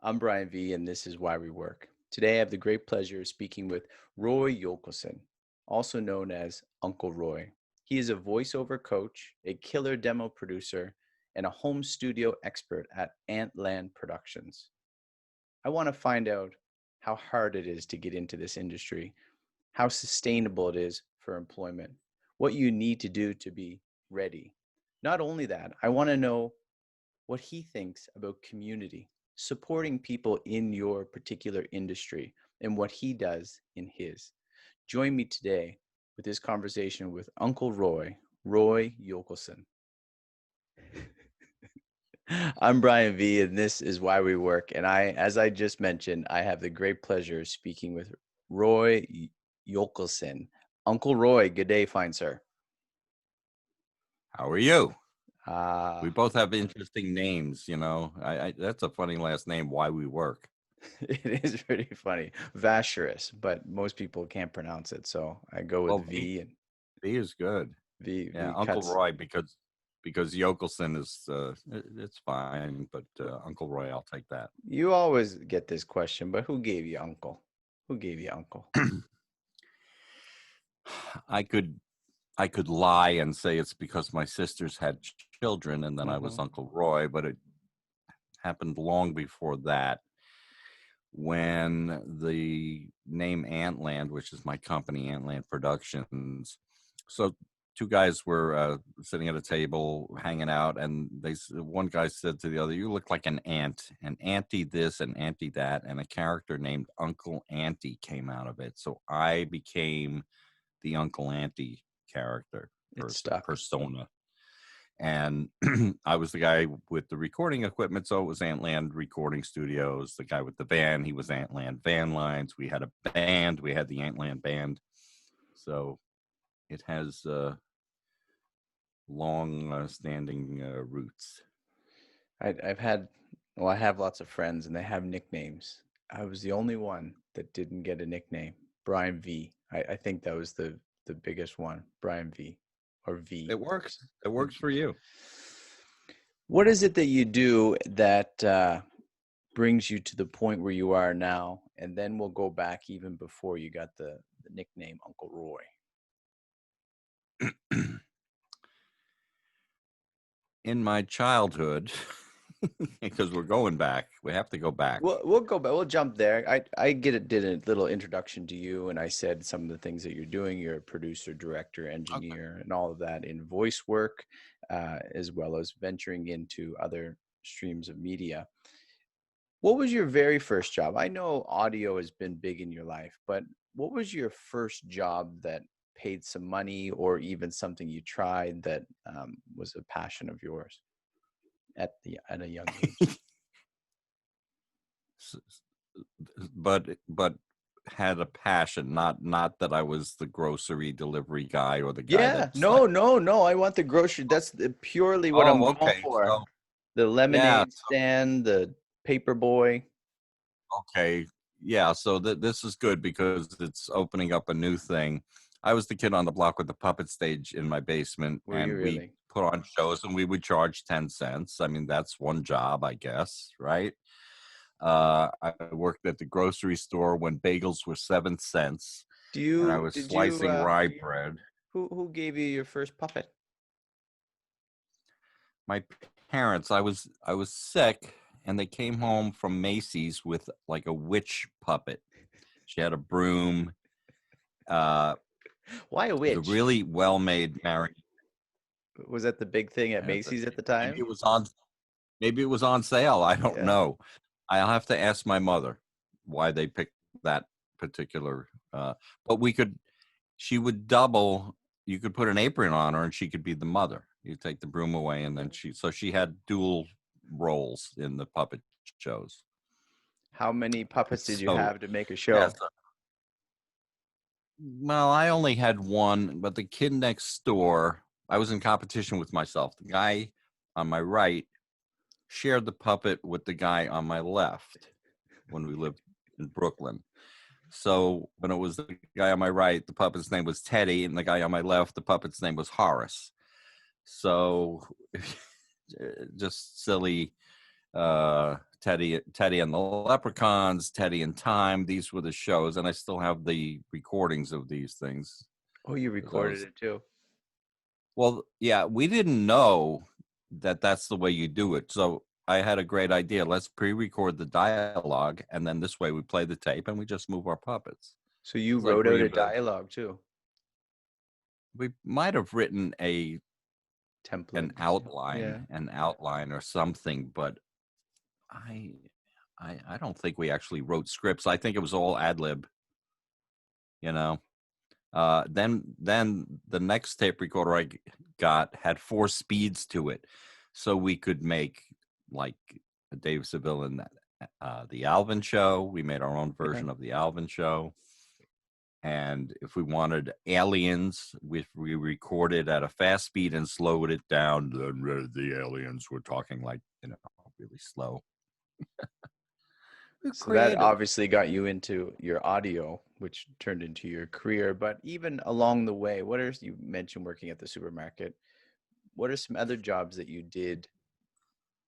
I'm Brian V, and this is Why We Work. Today, I have the great pleasure of speaking with Roy Yokelson, also known as Uncle Roy. He is a voiceover coach, a killer demo producer, and a home studio expert at Antland Productions. I want to find out how hard it is to get into this industry, how sustainable it is for employment, what you need to do to be ready. Not only that, I want to know what he thinks about community, supporting people in your particular industry, and what he does in his. Join me today with this conversation with Uncle Roy Yokelson. I'm Brian V, and this is Why We Work. And as I just mentioned, I have the great pleasure of speaking with Roy Yokelson. Uncle Roy, good day, fine sir. How are you? Uh, We both have interesting names, you know. That's a funny last name. Why we work? It is pretty funny. Vacherus, but most people can't pronounce it, so I go with Well, V, V and V is good. V Yeah, V Uncle cuts. Roy because Yokelson is it's fine, but Uncle Roy, I'll take that. You always get this question, but who gave you uncle? Who gave you uncle? I could I could lie and say it's because my sisters had children, and then I was Uh-huh. Uncle Roy, but it happened long before that. When the name Antland, which is my company, Antland Productions. So two guys were sitting at a table hanging out, and one guy said to the other, "You look like an auntie this and auntie that," and a character named Uncle Auntie came out of it. So I became the Uncle Auntie character It stuck. persona. And I was the guy with the recording equipment, so it was Antland Recording Studios. The guy with the van, he was Antland Van Lines. We had a band, we had the Antland Band. So it has long standing roots. I've had, well, I have lots of friends and they have nicknames. I was the only one that didn't get a nickname. Brian V. I think that was the biggest one. Brian V. Or V. It works. It It- works for you. What is it that you do that brings you to the point where you are now? And then we'll go back even before you got the nickname Uncle Roy. In my childhood, because we're going back, we have to go back. We'll go back. We'll jump there. Did a little introduction to you, and I said some of the things that you're doing. You're a producer, director, Okay. engineer, and all of that in voice work, as well as venturing into other streams of media. What was your very first job? I know audio has been big in your life, but what was your first job that paid some money, or even something you tried that was a passion of yours at a young age? S- but had a passion, not that I was the grocery delivery guy or the guy Yeah, that's like, no. I want the grocery. That's purely what I'm oh, going okay, for. so The yeah, lemonade stand, the paper boy. okay, yeah, so this is good because it's opening up a new thing. I was the kid on the block with the puppet stage in my basement, Were you and we really? put on shows, and we would charge 10 cents. I mean, that's one job, I guess, right? I worked at the grocery store when bagels were 7 cents, Do and I you was did you slicing rye bread. who gave you your first puppet? My parents, I was sick, and they came home from Macy's with like a witch puppet. She had a broom. Uh, Why a it was a witch? really well-made marionette. Was that the big thing at Macy's at the Maybe time? it was on. Maybe it was on sale. I don't Yeah. know. I'll have to ask my mother why they picked that particular. But we could. She would double. You could put an apron on her, and she could be the mother. You take the broom away, and then she had dual roles in the puppet shows. How many puppets did you So have to make a yeah. show? Well, I only had one, but the kid next door, I was in competition with myself. The guy on my right shared the puppet with the guy on my left when we lived in Brooklyn. So when it was the guy on my right, the puppet's name was Teddy, and the guy on my left, the puppet's name was Horace. So just silly Teddy and the Leprechauns, Teddy in Time. These were the shows, and I still have the recordings of these things. Oh, you 'Cause I recorded was, it too. well, yeah, we didn't know that that's the way you do it. So I had a great idea. Let's pre-record the dialogue, and then this way we play the tape and we just move our puppets. So you It's like wrote out a reinvent. dialogue too, We might have written template. Yeah. an outline or something, but I I don't think we actually wrote scripts. I think it was all ad lib, you know. Then the next tape recorder got had 4 speeds to it, so we could make like Dave Seville and the Alvin Show. We made our own Yeah. version of the Alvin Show, and if we wanted aliens, we recorded at a fast speed and slowed it down. Then the aliens were talking like really slow. We're So that creative. obviously got you into your audio, which turned into your career. But even along the way, you mentioned working at the supermarket. What are some other jobs that you did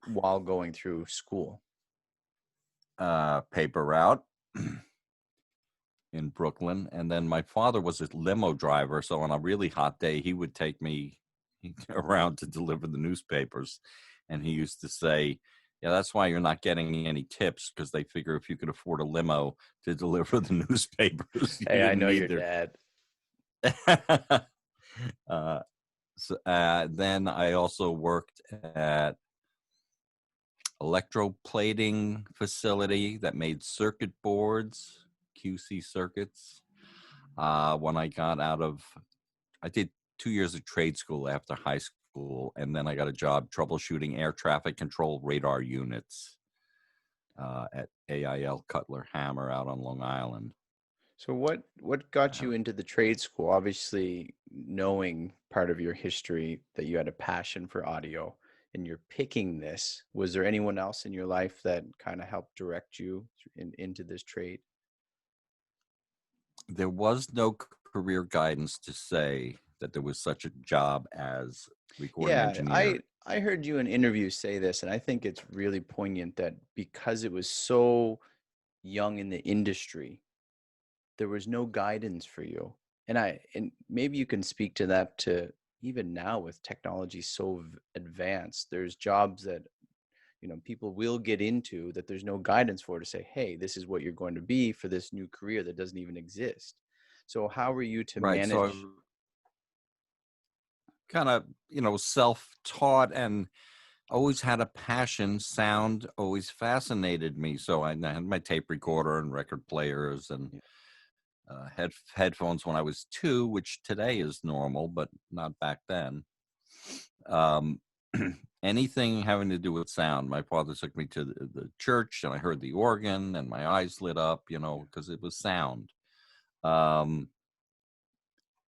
while going through school? Paper route in Brooklyn. And then my father was a limo driver. So on a really hot day, he would take me around to deliver the newspapers. And he used to say, yeah, that's why you're not getting any tips, because they figure if you could afford a limo to deliver the newspapers, you Hey, I didn't know your need their. dad. Then I also worked at electroplating facility that made circuit boards, QC circuits. When I got I did 2 years of trade school after high school, and then I got a job troubleshooting air traffic control radar units at AIL Cutler Hammer out on Long Island. So what got you into the trade school? Obviously, knowing part of your history that you had a passion for audio and you're picking this, was there anyone else in your life that kind of helped direct you into this trade? There was no career guidance to say that there was such a job as recording Yeah, engineer. I heard you in interviews say this, and I think it's really poignant that because it was so young in the industry, there was no guidance for you. And maybe you can speak to that, to even now with technology so advanced, there's jobs that people will get into that there's no guidance for, to say, hey, this is what you're going to be for this new career that doesn't even exist. So how were you to Right. So I manage? kind of, self-taught and always had a passion. Sound always fascinated me. So I had my tape recorder and record players and Yeah. headphones when I was 2, which today is normal, but not back then. Um, anything having to do with sound. My father took me to the church, and I heard the organ, and my eyes lit up, because it was sound. Um,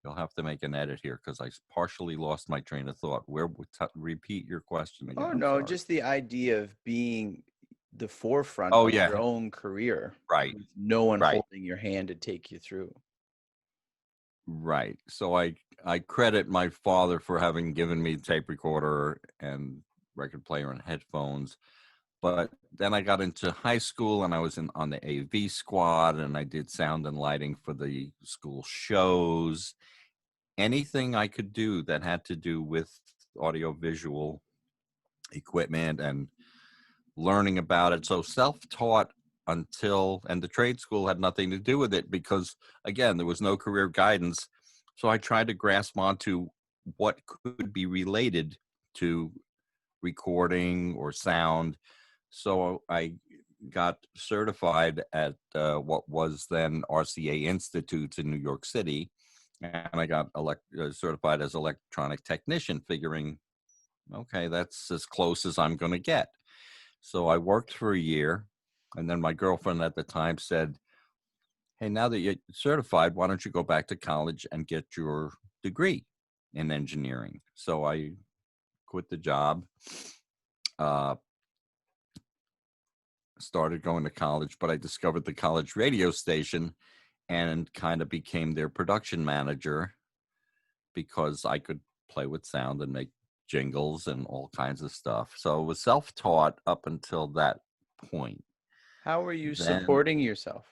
You'll have to make an edit here because I partially lost my train of thought. Repeat your question again. Oh I'm no, sorry. just the idea of being the forefront Oh of yeah, your own career right, with no one right, holding your hand to take you through. right. So I credit my father for having given me tape recorder and record player and headphones. But then I got into high school and I was on the AV squad, and I did sound and lighting for the school shows. Anything I could do that had to do with audio visual equipment and learning about it. So self-taught and the trade school had nothing to do with it because, again, there was no career guidance. So I tried to grasp onto what could be related to recording or sound. So I got certified at what was then RCA Institutes in New York City. And I got certified as electronic technician, figuring, okay, that's as close as I'm going to get. So I worked for a year, and then my girlfriend at the time said, hey, now that you're certified, why don't you go back to college and get your degree in engineering? So I quit the job, started going to college, but I discovered the college radio station and kind of became their production manager because I could play with sound and make jingles and all kinds of stuff. So it was self-taught up until that point. How were you Then supporting yourself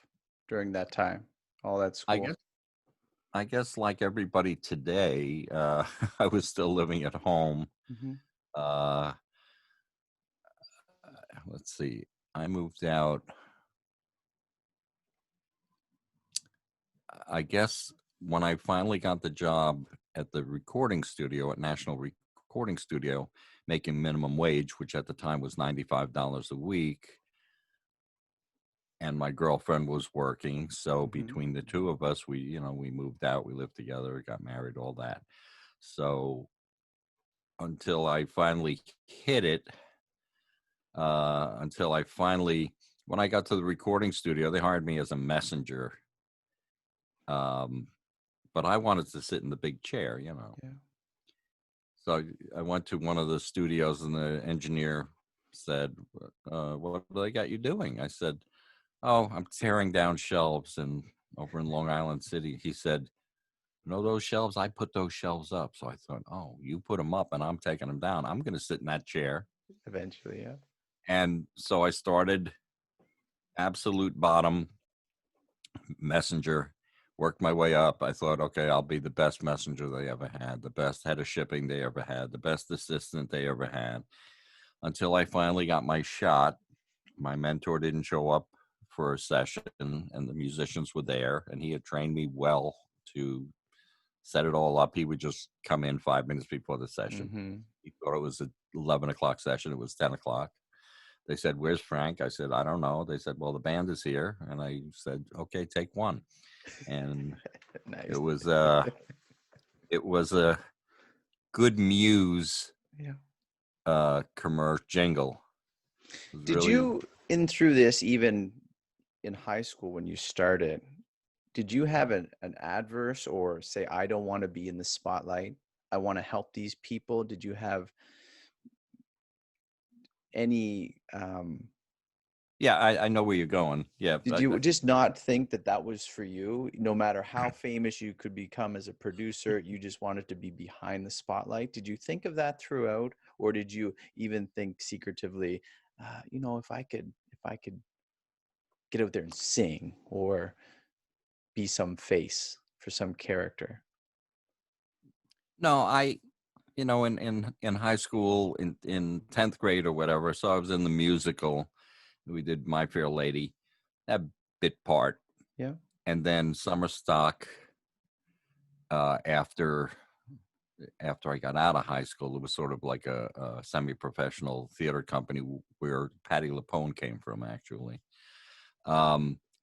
during that time, all that I school? guess I guess like everybody today, I was still living at home. Mm-hmm. Uh, let's see. I moved out, I guess, when I finally got the job at the recording studio, at National Recording Studio, making minimum wage, which at the time was $95 a week. And my girlfriend was working. So Mm-hmm. between the two of us, we moved out, we lived together, got married, all that. So until I finally hit it, when I got to the recording studio, they hired me as a messenger. But I wanted to sit in the big chair. Yeah. So I went to one of the studios and the engineer said, what do they got you doing? I said, oh, I'm tearing down shelves over in Long Island City. He said, those shelves? I put those shelves up. So I thought, oh, you put them up and I'm taking them down. I'm going to sit in that chair. Eventually, yeah. And so I started absolute bottom messenger, worked my way up. I thought, okay, I'll be the best messenger they ever had, the best head of shipping they ever had, the best assistant they ever had, until I finally got my shot. My mentor didn't show up for a session, and the musicians were there, and he had trained me well to set it all up. He would just come in 5 minutes before the session. Mm-hmm. He thought it was an 11 o'clock session. It was 10 o'clock. They said, where's Frank? I said, I don't know. They said, well, the band is here. And I said, okay, take one. And Nice. it was a good Muse commercial jingle. It was Did really, you, in through this, even in high school when you started, did you have an adverse or say, I don't want to be in the spotlight? I want to help these people. Did you have any, yeah, I know where you're going. Yeah. did you just not think that that was for you? No matter how famous you could become as a producer, you just wanted to be behind the spotlight. Did you think of that throughout, or did you even think secretively, if I could get out there and sing or be some face for some character? No, in high school, in 10th grade or whatever, so I was in the musical. We did My Fair Lady, that bit part. Yeah. And then summer stock, after I got out of high school, it was sort of like a semi-professional theater company where Patti LuPone came from, actually.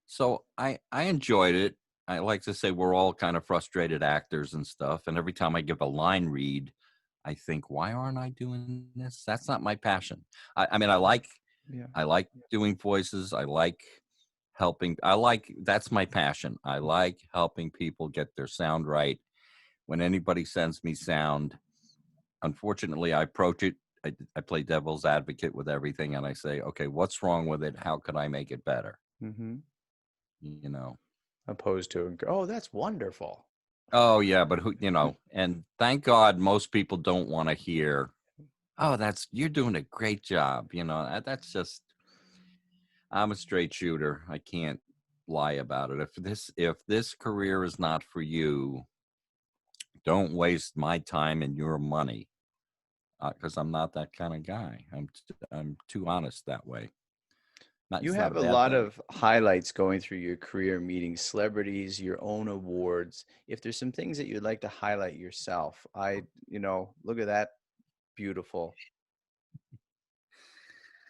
So I enjoyed it. I like to say we're all kind of frustrated actors and stuff. And every time I give a line read, I think, why aren't I doing this? That's not my passion. I mean, Yeah. I like doing voices. I like helping. That's my passion. I like helping people get their sound right. When anybody sends me sound, unfortunately, I approach it. I play devil's advocate with everything, and I say, okay, what's wrong with it? How could I make it better? Mm-hmm. You know. Opposed to, oh, that's wonderful. Oh yeah, but and thank God most people don't want to hear, oh, you're doing a great job. That's just, I'm a straight shooter. I can't lie about it. If this career is not for you, don't waste my time and your money, because I'm not that kind of guy. I'm too honest that way. You It's not a have a bad lot thing. of highlights going through your career, meeting celebrities, your own awards. If there's some things that you'd like to highlight yourself, look at that, beautiful.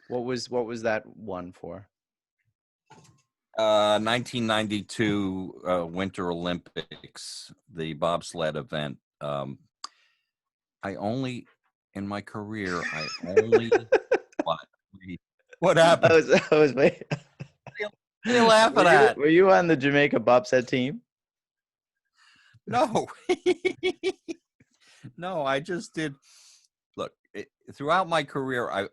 What was that one for? 1992 Winter Olympics, the bobsled event. In my career, I only, what? What I happened? was I was wait. What are you laughing Were you at? were you on the Jamaica bobsled team? No. No, I just did. Look, throughout my career,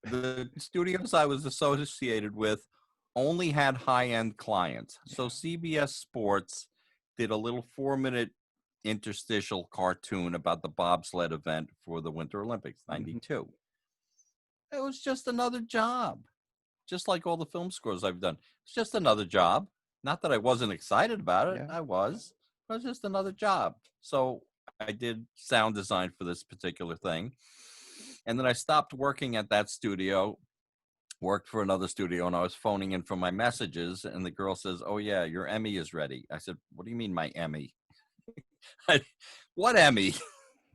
the studios I was associated with only had high-end clients. So Yeah. CBS Sports did a little 4-minute interstitial cartoon about the bobsled event for the Winter Olympics, Mhm. 92. It was just another job, just like all the film scores I've done. It's just another job. Not that I wasn't excited about it. Yeah. I was. But it's just another job. So I did sound design for this particular thing. And then I stopped working at that studio, worked for another studio, and I was phoning in for my messages. And the girl says, "Oh, yeah, your Emmy is ready." I said, "What do you mean my Emmy?" What Emmy?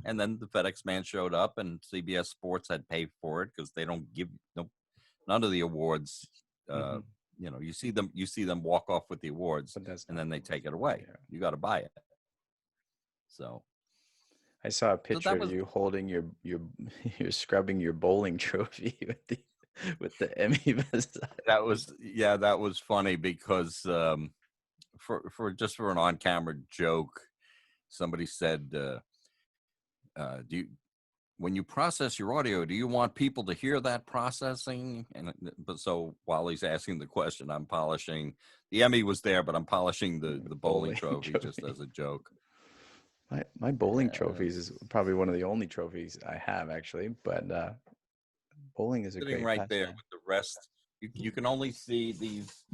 And then the FedEx man showed up, and CBS Sports had paid for it because they don't give none of the awards. Uh, Mhm. you see them walk off with the awards, But that's and not then they yours. take it away. Yeah. You got to buy it. So, I saw a so picture that of was you holding your you're scrubbing your bowling trophy with the Emmy beside. that was funny because for an on camera joke, somebody said, "Do you when you process your audio, do you want people to hear that processing?" And but so while he's asking the question, I'm polishing. The Emmy was there, but I'm polishing the bowling Bowling trophy just trophy. as a joke. My bowling Uh, trophies is probably one of the only trophies I have actually, but bowling is a Sitting great right there pastime. with the rest. You can only see these.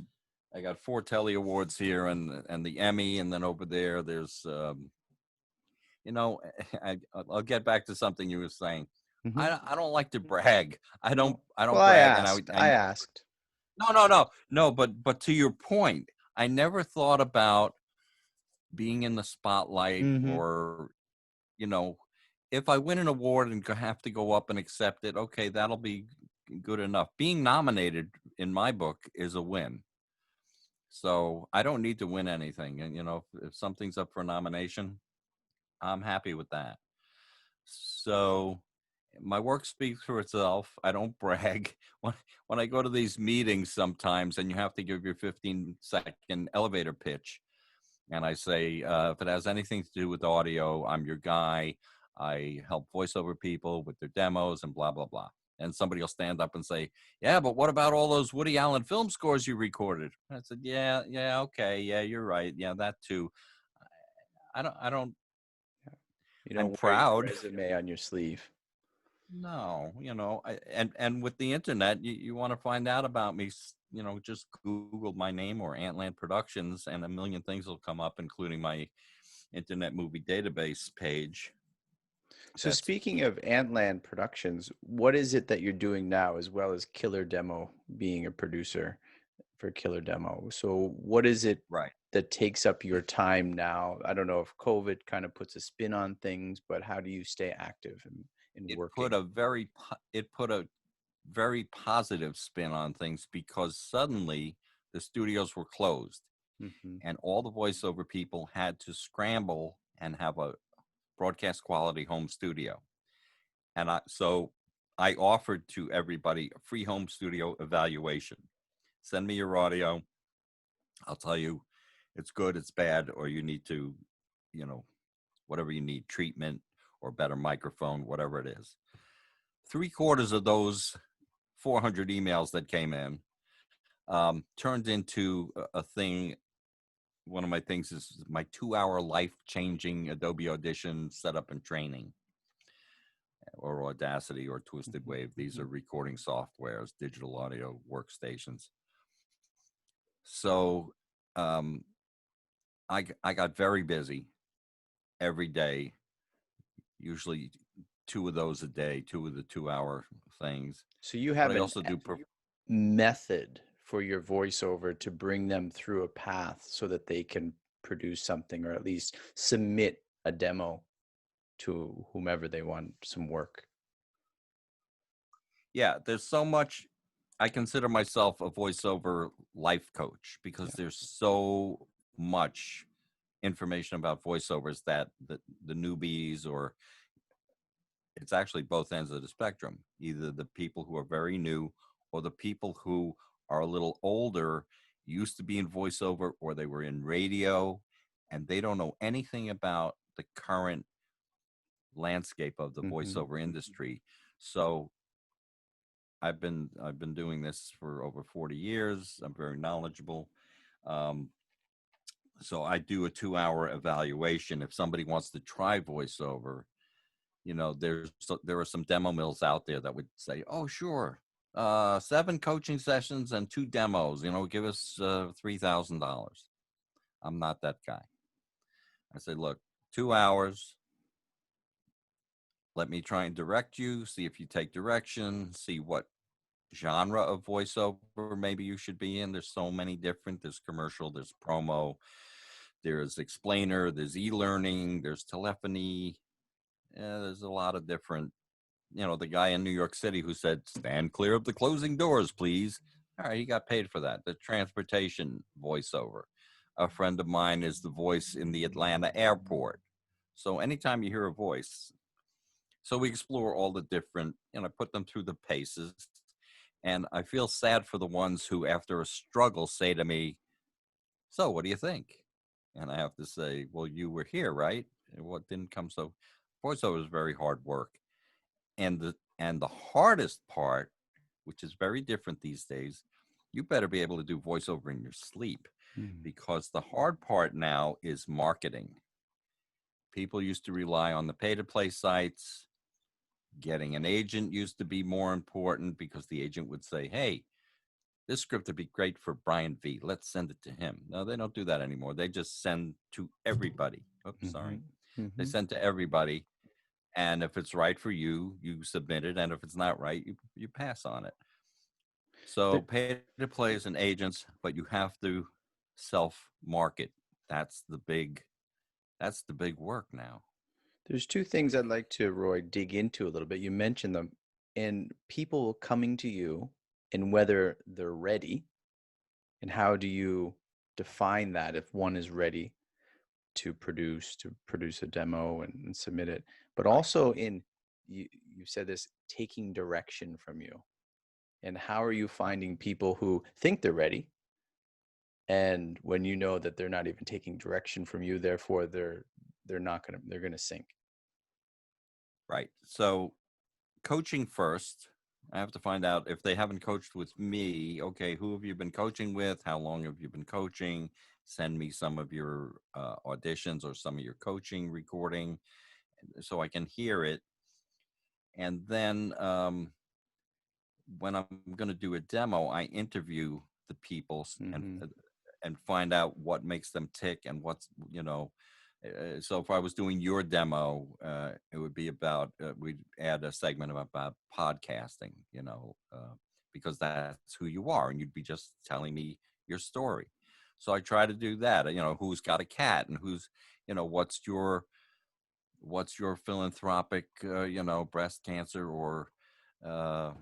I got 4 Telly Awards here and the Emmy, and then over there there's you know I'll get back to something you were saying. Hmm. I don't like to brag. I Well, don't I brag, and asked. I I asked. no. But to your point, I never thought about being in the spotlight, Hmm. or you know, if I win an award and have to go up and accept it, okay, that'll be good enough. Being nominated in my book is a win. So I don't need to win anything. And, if something's up for a nomination, I'm happy with that. So my work speaks for itself. I don't brag. When I go to these meetings sometimes and you have to give your 15-second elevator pitch, and I say, if it has anything to do with audio, I'm your guy. I help voiceover people with their demos and blah, blah, blah. And somebody will stand up and say, "Yeah, but what about all those Woody Allen film scores you recorded?" I said, yeah, okay. Yeah, you're right. Yeah, that too. I don't, You I'm don't wear your proud. resume on your sleeve. No, and with the internet, you want to find out about me, just Google my name or Antland Productions, and a million things will come up, including my Internet Movie Database page. So That's speaking of Antland Productions, what is it that you're doing now, as well as Killer Demo, being a producer for Killer Demo? So what is it right. that takes up your time now? I don't know if COVID kind of puts a spin on things, but how do you stay active in working? It put a very positive spin on things because suddenly the studios were closed Hmm. and all the voiceover people had to scramble and have a broadcast quality home studio. And I offered to everybody a free home studio evaluation. Send me your audio. I'll tell you it's good, it's bad, or you need to, you know, whatever you need, treatment or better microphone, whatever it is. 3/4 of those 400 emails that came in turned into a thing. One of my things is my 2-hour life-changing Adobe Audition setup and training, or Audacity or Twisted Hmm. Wave. These are recording softwares, digital audio workstations. So um, I got very busy every day, usually 2 of those a day, 2 of the 2-hour things. So you But have I an also do method for your voiceover to bring them through a path so that they can produce something, or at least submit a demo to whomever they want some work. yeah, there's so much. I consider myself a voiceover life coach because Yeah. there's so much information about voiceovers that the newbies, or it's actually both ends of the spectrum, either the people who are very new or the people who are a little older, used to be in voiceover or they were in radio, and they don't know anything about the current landscape of the Hmm. voiceover industry. So I've been doing this for over 40 years. I'm very knowledgeable. Um, So I do a 2-hour evaluation. If somebody wants to try voiceover, there are some demo mills out there that would say, "Oh, sure, 7 coaching sessions and 2 demos. Give us $3,000." I'm not that guy. I say, look, 2 hours. Let me try and direct you. See if you take direction. See what genre of voiceover maybe you should be in. There's so many different. There's commercial. There's promo. There's explainer. There's e-learning. There's telephony. There's a lot of different. The guy in New York City who said, "Stand clear of the closing doors, please." All right, he got paid for that. The transportation voiceover. A friend of mine is the voice in the Atlanta airport. So anytime you hear a voice, so we explore all the different, put them through the paces. And I feel sad for the ones who, after a struggle, say to me, "So what do you think?" And I have to say, "Well, you were here, right? And what didn't come?" So voiceover is very hard work. And the hardest part, which is very different these days, you better be able to do voiceover in your sleep, Mm. because the hard part now is marketing. People used to rely on the pay-to-play sites. Getting an agent used to be more important because the agent would say, "Hey, this script would be great for BrianVee. Let's send it to him." No, they don't do that anymore. They just send to everybody. Oops, sorry. Mhm. They Mhm. send to everybody. And if it's right for you, you submit it. And if it's not right, you pass on it. So There, pay to plays and agents, but you have to self market. That's the big work now. there's two things I'd like to, Roy, dig into a little bit. You mentioned them, and people coming to you and whether they're ready, and how do you define that if one is ready to produce a demo and submit it, but Right. also in you said this, taking direction from you, and how are you finding people who think they're ready, and when you know that they're not even taking direction from you, therefore they're gonna sink. Right. So coaching first. I have to find out if they haven't coached with me. Okay, who have you been coaching with? How long have you been coaching? Send me some of your auditions or some of your coaching recording so I can hear it. And then when I'm going to do a demo, I interview the people Mm-hmm. and find out what makes them tick and what's. So if I was doing your demo, it would be about we'd add a segment about podcasting, because that's who you are, and you'd be just telling me your story. So I try to do that. Who's got a cat, and what's your philanthropic, breast cancer or uh,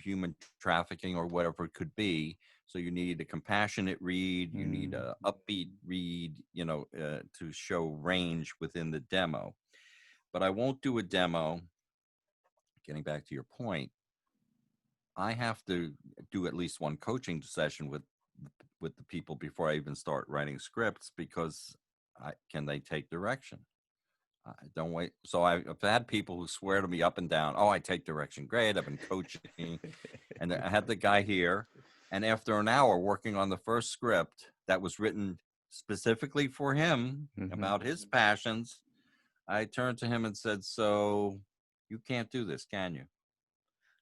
human trafficking or whatever it could be. So you need a compassionate read, you need Mm. a upbeat read, to show range within the demo. But I won't do a demo. Getting back to your point, I have to do at least one coaching session with the people before I even start writing scripts, because can they take direction? I don't wait. So I've had people who swear to me up and down, "Oh, I take direction. Great. I've been coaching." And I had the guy here. And after an hour working on the first script that was written specifically for him Mm-hmm. about his passions, I turned to him and said, "So you can't do this, can you?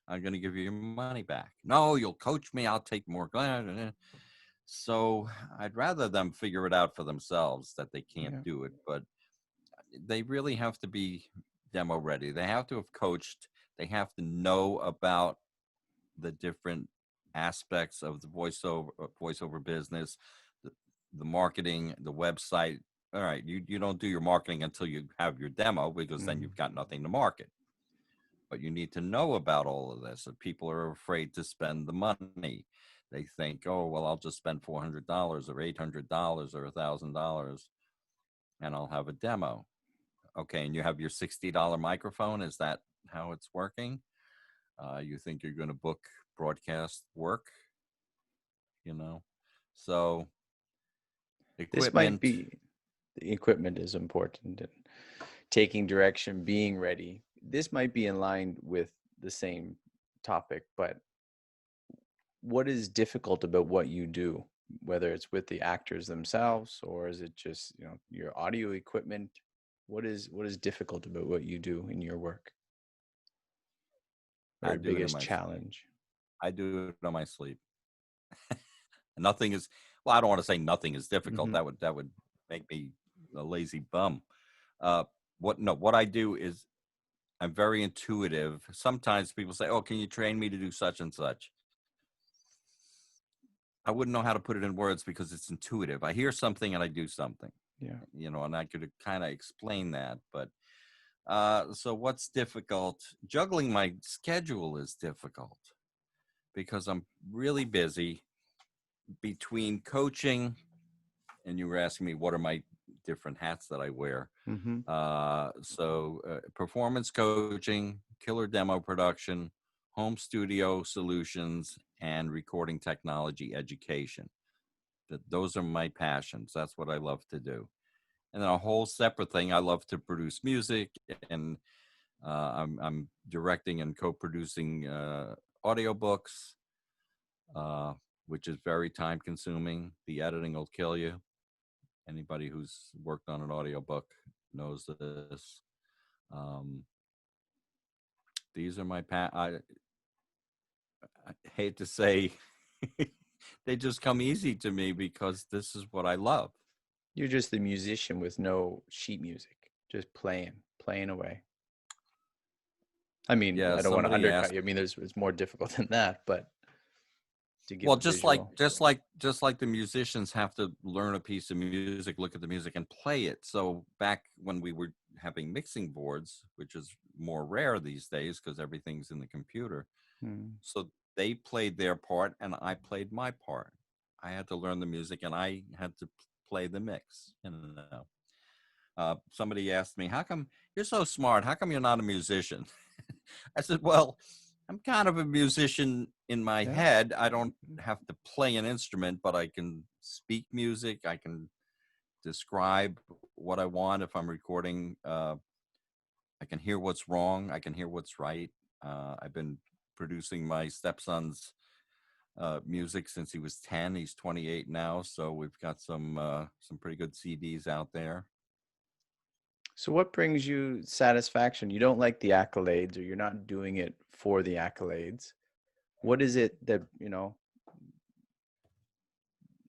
I'm going to give you your money back." "No, you'll coach me. I'll take more." So I'd rather them figure it out for themselves that they can't Yeah. do it. But they really have to be demo ready. They have to have coached. They have to know about the different aspects of the voiceover business, the, the marketing, the website. All right, you don't do your marketing until you have your demo, because then Mm-hmm. you've got nothing to market. But you need to know about all of this. If people are afraid to spend the money, they think, "Oh, well, I'll just spend $400 or $800 or $1,000 and I'll have a demo." Okay, and you have your $60 microphone. Is that how it's working? You think you're going to book broadcast work, you know? So This might equipment, be the equipment is important, and taking direction, being ready. This might be in line with the same topic, but what is difficult about what you do? whether it's with the actors themselves, or is it just, your audio equipment? What is difficult about what you do in your work, or I your do it in biggest my sleep. challenge? I do it on my sleep. Nothing is, well, I don't want to say nothing is difficult. Hmm. That would make me a lazy bum. Uh, what I do is I'm very intuitive. Sometimes people say, "Oh, can you train me to do such and such?" I wouldn't know how to put it in words because it's intuitive. I hear something and I do something, Yeah. and I could kind of explain that. But so what's difficult? Juggling my schedule is difficult because I'm really busy between coaching, and you were asking me what are my different hats that I wear. Hmm. Performance coaching, killer demo production, home studio solutions, and recording technology education. Those are my passions. That's what I love to do. And then a whole separate thing, I love to produce music, and I'm directing and co-producing audiobooks, uh, which is very time consuming. The editing will kill you. Anybody who's worked on an audiobook knows this. Um, these are I hate to say they just come easy to me because this is what I love. You're just the musician with no sheet music, just playing away. I mean, Yeah, I don't want to somebody undercut asked. you. I mean, it's more difficult than that, but to give Well, a visual. just like the musicians have to learn a piece of music, look at the music, and play it. So back when we were having mixing boards, which is more rare these days because everything's in the computer, Hmm. so they played their part and I played my part. I had to learn the music and I had to play the mix. Somebody asked me, "How come you're so smart? How come you're not a musician?" I said, "Well, I'm kind of a musician in my Yeah. head. I don't have to play an instrument, but I can speak music. I can describe what I want if I'm recording. I can hear what's wrong. I can hear what's right. I've been producing my stepson's music since he was 10. He's 28 now, so we've got some pretty good CDs out there. So what brings you satisfaction? You don't like the accolades, or you're not doing it for the accolades. What is it that,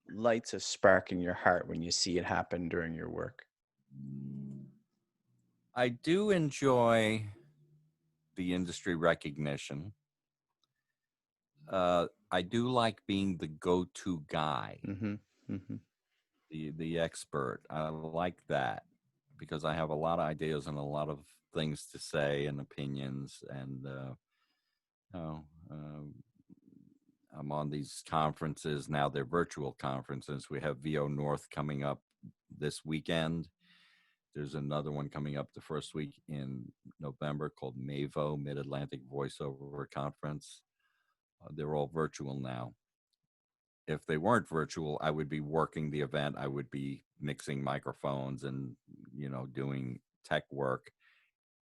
lights a spark in your heart when you see it happen during your work? I do enjoy the industry recognition. I do like being the go-to guy, Hmm. Hmm. the expert. I like that because I have a lot of ideas and a lot of things to say and opinions. And oh, I'm on these conferences now. They're virtual conferences. We have VO North coming up this weekend. There's another one coming up the first week in November called MAVO, Mid-Atlantic Voiceover Conference. They're all virtual now. If they weren't virtual, I would be working the event. I would be mixing microphones and, doing tech work,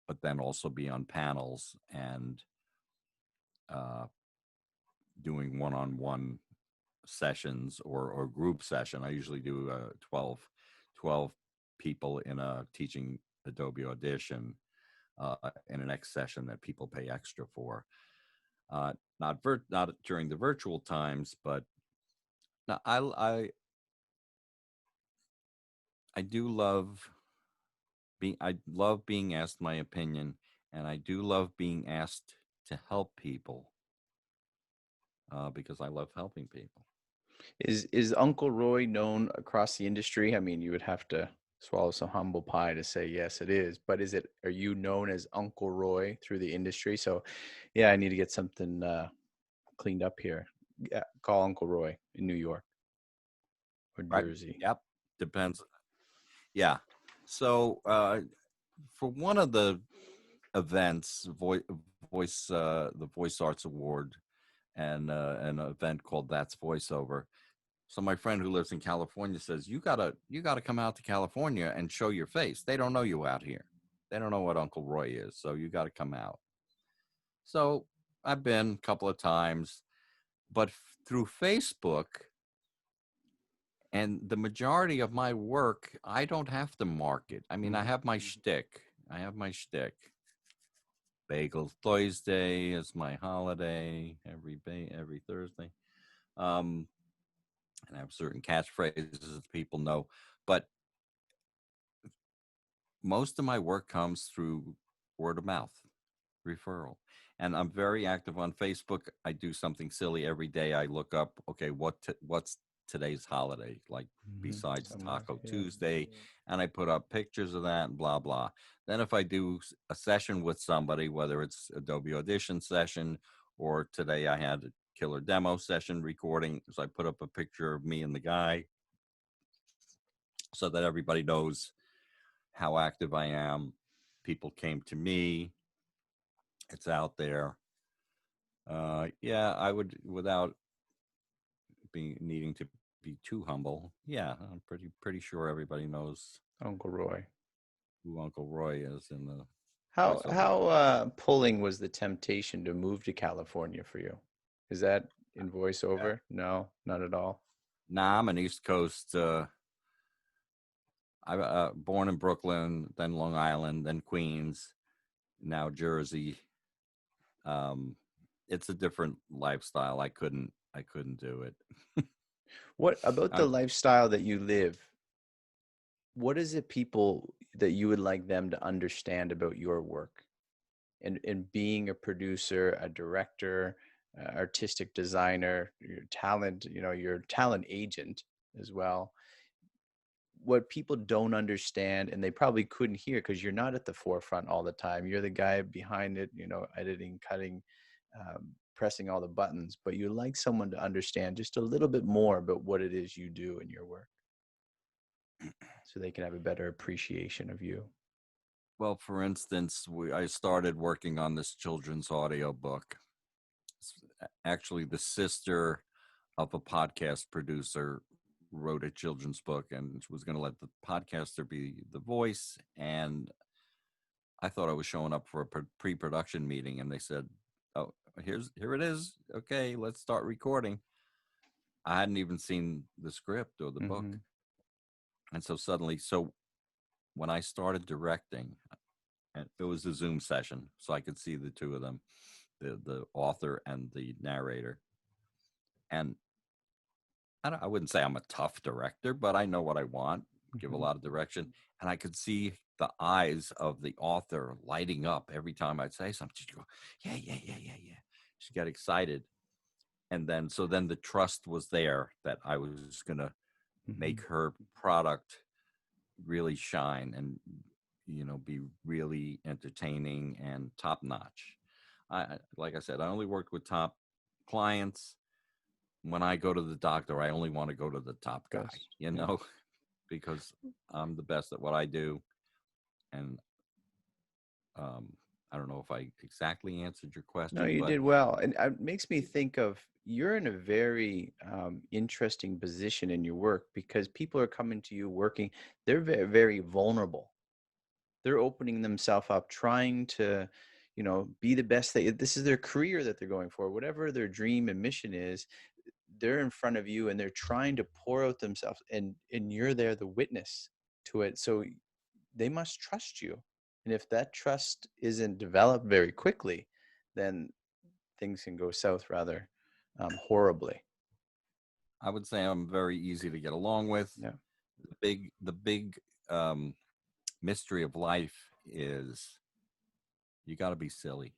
but then also be on panels and uh, doing one-on-one sessions or group session. I usually do 12 people in a teaching Adobe Audition in an X session that people pay extra for. Not during the virtual times, but no, I do love I love being asked my opinion, and I do love being asked to help people because I love helping people. Is Uncle Roy known across the industry? I mean, you would have to swallow some humble pie to say yes, it is. But are you known as Uncle Roy through the industry? So, yeah, I need to get something cleaned up here. Yeah, call Uncle Roy in New York or Right? Jersey. Yep. Depends. Yeah. So for one of the events, the Voice Arts Award, and an event called That's Voiceover. So my friend who lives in California says, you gotta come out to California and show your face. They don't know you out here. They don't know what Uncle Roy is. So you got to come out. So I've been a couple of times, but through Facebook, And the majority of my work, I don't have to market. I mean, I have my shtick. I have my shtick. Bagel Thursday is my holiday every Thursday. And I have certain catchphrases that people know. But most of my work comes through word of mouth, referral. And I'm very active on Facebook. I do something silly every day. I look up, okay, what's today's holiday, like besides Somewhere, Taco yeah. Tuesday, and I put up pictures of that and blah blah. Then if I do a session with somebody, whether it's Adobe Audition session or today I had a killer demo session recording, so I put up a picture of me and the guy so that everybody knows how active I am. People came to me. It's out there. Yeah, I would, without being needing to be too humble. Yeah, I'm pretty sure everybody knows Uncle Roy. who Uncle Roy is in the How voiceover. how pulling was the temptation to move to California for you? Is that in Yeah. voiceover? No, not at all. Nah, I'm an East Coast. I born in Brooklyn, then Long Island, then Queens, now Jersey. Um, it's a different lifestyle. I couldn't do it. What about I, the lifestyle that you live? What is it people that you would like them to understand about your work and being a producer, a director, artistic designer, your talent, your talent agent as well? What people don't understand and they probably couldn't hear because you're not at the forefront all the time. You're the guy behind it, editing, cutting, pressing all the buttons, but you like someone to understand just a little bit more about what it is you do in your work so they can have a better appreciation of you. well, for instance, I started working on this children's audio book. It's actually the sister of a podcast producer wrote a children's book and was going to let the podcaster be the voice. And I thought I was showing up for a pre-production meeting, and they said, "Oh, here it is. Okay, let's start recording." I hadn't even seen the script or the book, Mm-hmm. and so suddenly, when I started directing, and it was a Zoom session, so I could see the two of them, the author and the narrator, and I wouldn't say I'm a tough director, but I know what I want, give a Mm-hmm. lot of direction. And I could see the eyes of the author lighting up every time I'd say something. She'd go, yeah, yeah, yeah, yeah, yeah. She got excited. And then the trust was there that I was going to Mm-hmm. make her product really shine and, be really entertaining and top notch. Like I said, I only worked with top clients. When I go to the doctor, I only want to go to the top guy, Best. you Yeah. know, because I'm the best at what I do. And um, I don't know if I exactly answered your No, question, you but did well. And it makes me think of you're in a very interesting position in your work because people are coming to you working, they're very, very vulnerable. They're opening themselves up, trying to, be the best this is their career that they're going for, whatever their dream and mission is, they're in front of you and they're trying to pour out themselves and you're there, the witness to it. So they must trust you. And if that trust isn't developed very quickly, then things can go south rather horribly. I would say I'm very easy to get along with. Yeah. The big um, mystery of life is you got to be silly.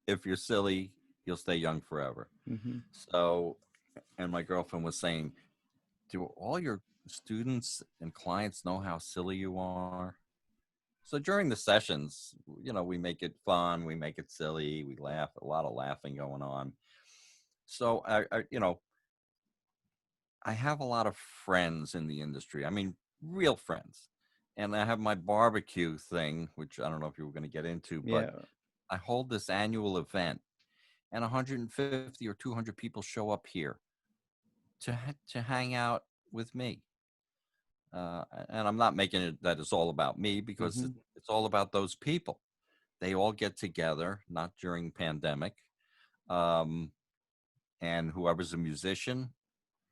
If you're silly, you'll stay young forever. Mm-hmm. So, and my girlfriend was saying, do all your students and clients know how silly you are? So during the sessions, we make it fun, we make it silly, we laugh, a lot of laughing going on. So I have a lot of friends in the industry. I mean, real friends. And I have my barbecue thing, which I don't know if you were going to get into, but Yeah. I hold this annual event and 150 or 200 people show up here to hang out with me. And I'm not making it that it's all about me because Mm-hmm. it's all about those people. They all get together, not during pandemic. Um, and whoever's a musician,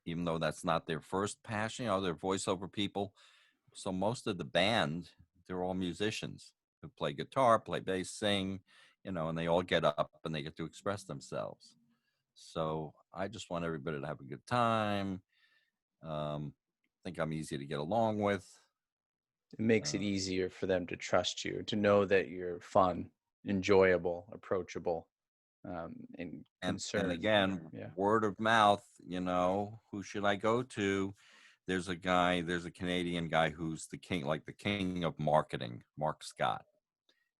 even though that's not their first passion. They're voiceover people. So most of the band, they're all musicians who play guitar, play bass, sing, and they all get up and they get to express themselves. So I just want everybody to have a good time. I think I'm easy to get along with. It makes it easier for them to trust you, to know that you're fun, enjoyable, approachable, and And concerned. again, Yeah. word of mouth, who should I go to? There's a Canadian guy who's the king, like the king of marketing. Mark Scott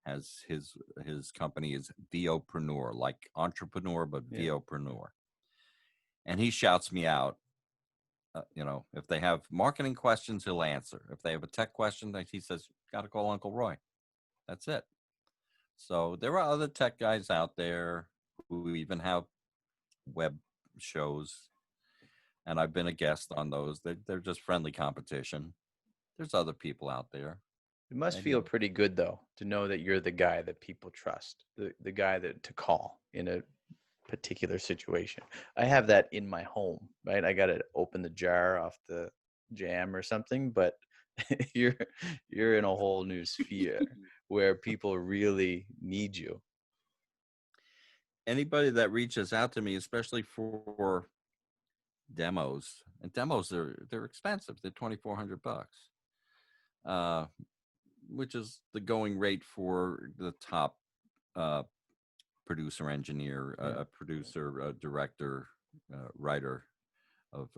has his company is VOpreneur, like entrepreneur, but Yeah. VOpreneur. And he shouts me out. If they have marketing questions, he'll answer. If they have a tech question, he says, got to call Uncle Roy. That's it. So there are other tech guys out there who even have web shows, and I've been a guest on those. They're just friendly competition. There's other people out there. It must Maybe feel pretty good though to know that you're the guy that people trust, the guy that to call in a particular situation. I have that in my home, right? I got to open the jar off the jam or something, but you're in a whole new sphere where people really need you. anybody that reaches out to me, especially for demos, and demos they're expensive. They're $2,400, which is the going rate for the top producer, engineer, Yeah. producer, director, writer of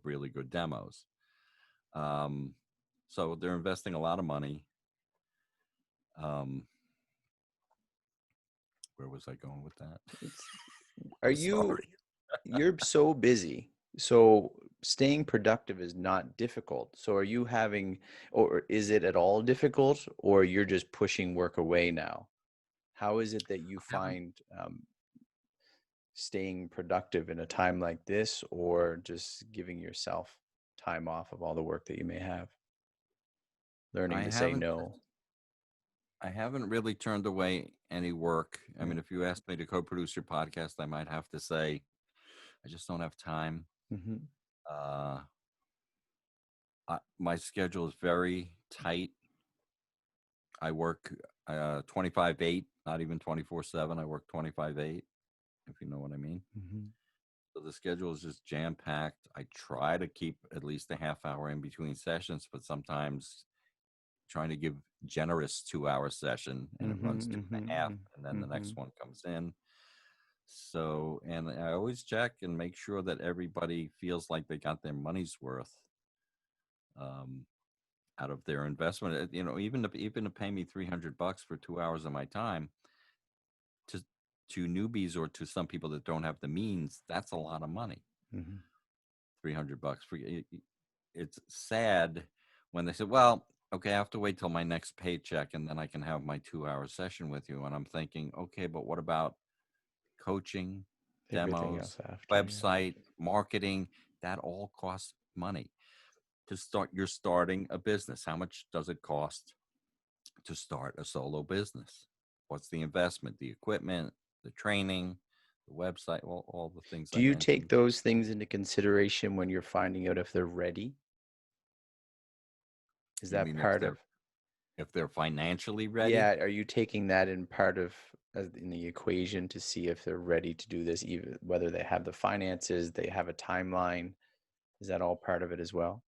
really good demos. So they're investing a lot of money. Where was I going with that? Are you you're so busy, so staying productive is not difficult. So are you having, or is it at all difficult, or you're just pushing work away now? How is it that you I haven't find staying productive in a time like this, or just giving yourself time off of all the work that you may have, learning I to say haven't no? I haven't really turned away any work. I Yeah. mean, if you asked me to co-produce your podcast, I might have to say I just don't have time. Mm-hmm. Uh, my schedule is very tight. I work 25/8, not even 24/7. I work 25/8, if you know what I mean. Mm-hmm. So the schedule is just jam packed. I try to keep at least a half hour in between sessions, but sometimes trying to give generous 2 hour session and it runs Mm-hmm. 2.5, and then the Mm-hmm. next one comes in. So, and I always check and make sure that everybody feels like they got their money's worth um, out of their investment. Even to pay me $300 for 2 hours of my time to newbies or to some people that don't have the means, that's a lot of money. Mm-hmm. $300 for it's sad when they say, well, okay, I have to wait till my next paycheck and then I can have my 2 hour session with you. And I'm thinking, okay, but what about coaching, Everything else demos, after, yeah. website, marketing? That all costs money to start. You're starting a business. How much does it cost to start a solo business? What's the investment, the equipment, the training, the website, all the things Do I you take mentioned? those things into consideration when you're finding out if they're ready? Is You that mean if part they're of, financially ready? yeah, are you taking that in part of in the equation to see if they're ready to do this, even whether they have the finances, they have a timeline? Is that all part of it as well?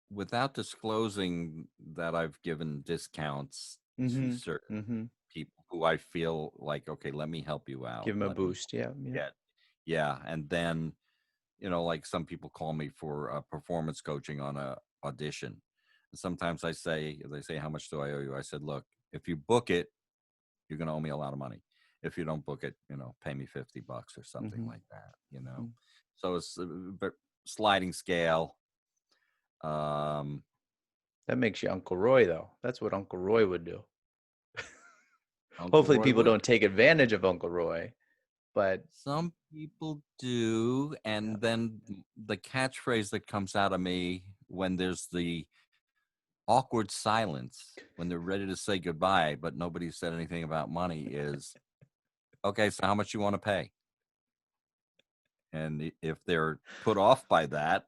Without disclosing that I've given discounts to Mm-hmm. certain Mm-hmm. people who I feel like, okay, let me help you out. Give them a Let me boost. Yeah. Yeah. get, yeah. And then, like some people call me for performance coaching on a audition. And sometimes they say, how much do I owe you? I said, look, if you book it, you're going to owe me a lot of money. If you don't book it, pay me $50 or something Mm-hmm. like that, Mm-hmm. So it's a sliding scale. That makes you Uncle Roy, though. That's what Uncle Roy would do. Uncle Hopefully, Roy people would. don't take advantage of Uncle Roy, but Some people do. yeah. And then the catchphrase that comes out of me when there's the awkward silence, when they're ready to say goodbye, but nobody said anything about money, is okay, so how much you want to pay? And if they're put off by that,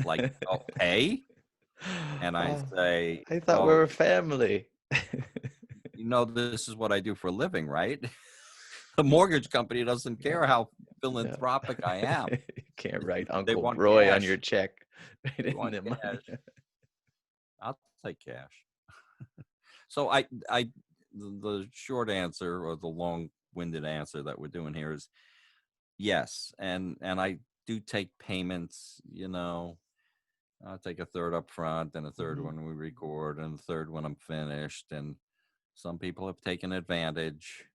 like, oh, pay, and I Oh, say, I thought we well, were family. this is what I do for a living, right? The mortgage company doesn't Yeah, care how yeah. philanthropic I am. You can't write They Uncle want Roy on your cash. check. They Right in want the money. cash. I'll take cash. So the short answer, or the long-winded answer that we're doing here, is yes, and I do take payments. I'll take a third up front, and a third Mhm. when we record, and a third when I'm finished. And some people have taken advantage.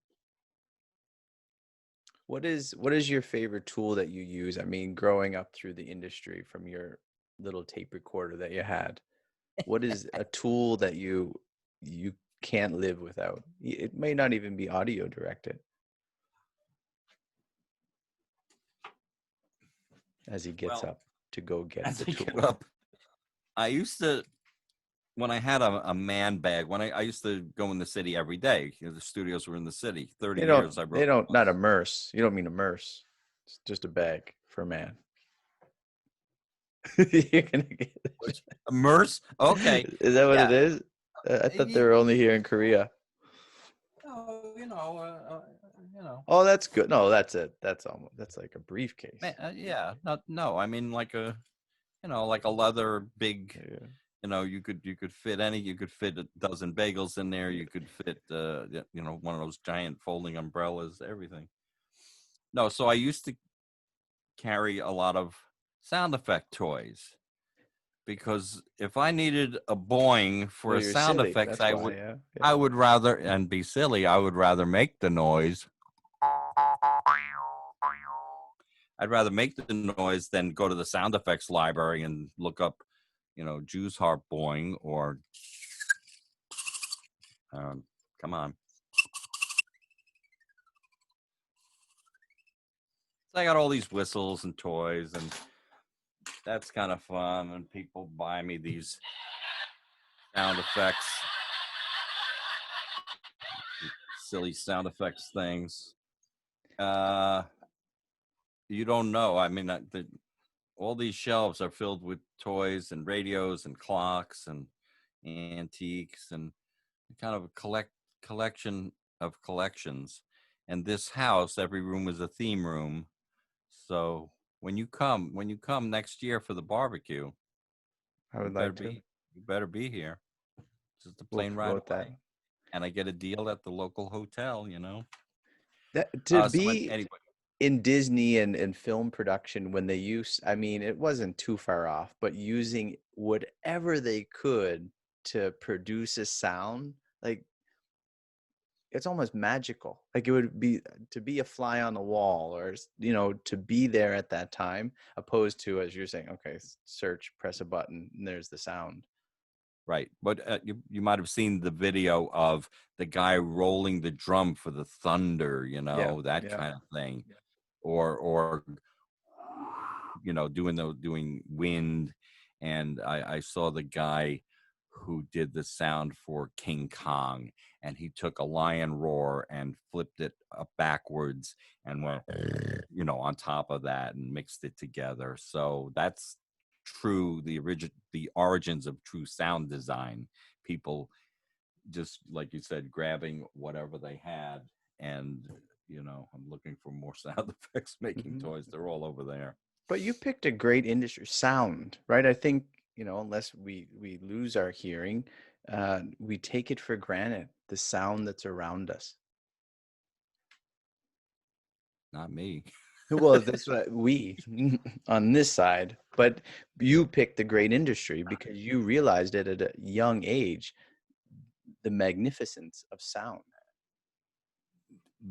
What is your favorite tool that you use? I mean, growing up through the industry from your little tape recorder that you had, what is a tool that you can't live without? It may not even be audio directed, as he gets Well, up to go get as the I get tool. up, I used to, when I had a man bag, when I used to go in the city every day. The studios were in the city. 30 They years don't I they rode don't the not bus. immerse. You don't mean immerse. It's just a bag for a man. You're gonna get Which, immerse? Okay. Is that what it Yeah. is? I thought they were only here in Korea. No, Oh, that's good. No, that's it. That's like a briefcase. yeah. Not, no, I mean, like like a leather big, Yeah. you could fit a dozen bagels in there. You could fit, one of those giant folding umbrellas, everything. No, so I used to carry a lot of sound effect toys, because if I needed a boing for Well, a you're sound silly. effects, That's why, yeah. Yeah. I would rather, and be silly, I would rather make the noise. I'd rather make the noise than go to the sound effects library and look up, Jew's harp boing, or come on. So I got all these whistles and toys, and that's kind of fun. And people buy me these sound effects, silly sound effects things. Uh, you don't know. I mean, all these shelves are filled with toys and radios and clocks and antiques, and kind of a collection of collections. And this house, every room is a theme room. So when you come next year for the barbecue, I you would better like to. be you better be here. Just a We'll plane ride promote that. away, and I get a deal at the local hotel. That to So be anyway, in Disney and film production when they use, I mean, it wasn't too far off, but using whatever they could to produce a sound, like it's almost magical. Like it would be to be a fly on the wall, or to be there at that time, opposed to, as you're saying, okay, search, press a button, and there's the sound. right? But you might have seen the video of the guy rolling the drum for the thunder, Yeah, that yeah. kind of thing, or doing wind. And I saw the guy who did the sound for King Kong, and he took a lion roar and flipped it up backwards and went on top of that and mixed it together. So that's true, the origins of true sound design. People, just like you said, grabbing whatever they had. And I'm looking for more sound effects making Mhm. toys. They're all over there. But you picked a great industry, sound, right? I think, unless we lose our hearing, we take it for granted, the sound that's around us. Not me. Well, that's what we on this side, but you picked the great industry because you realized it at a young age, the magnificence of sound.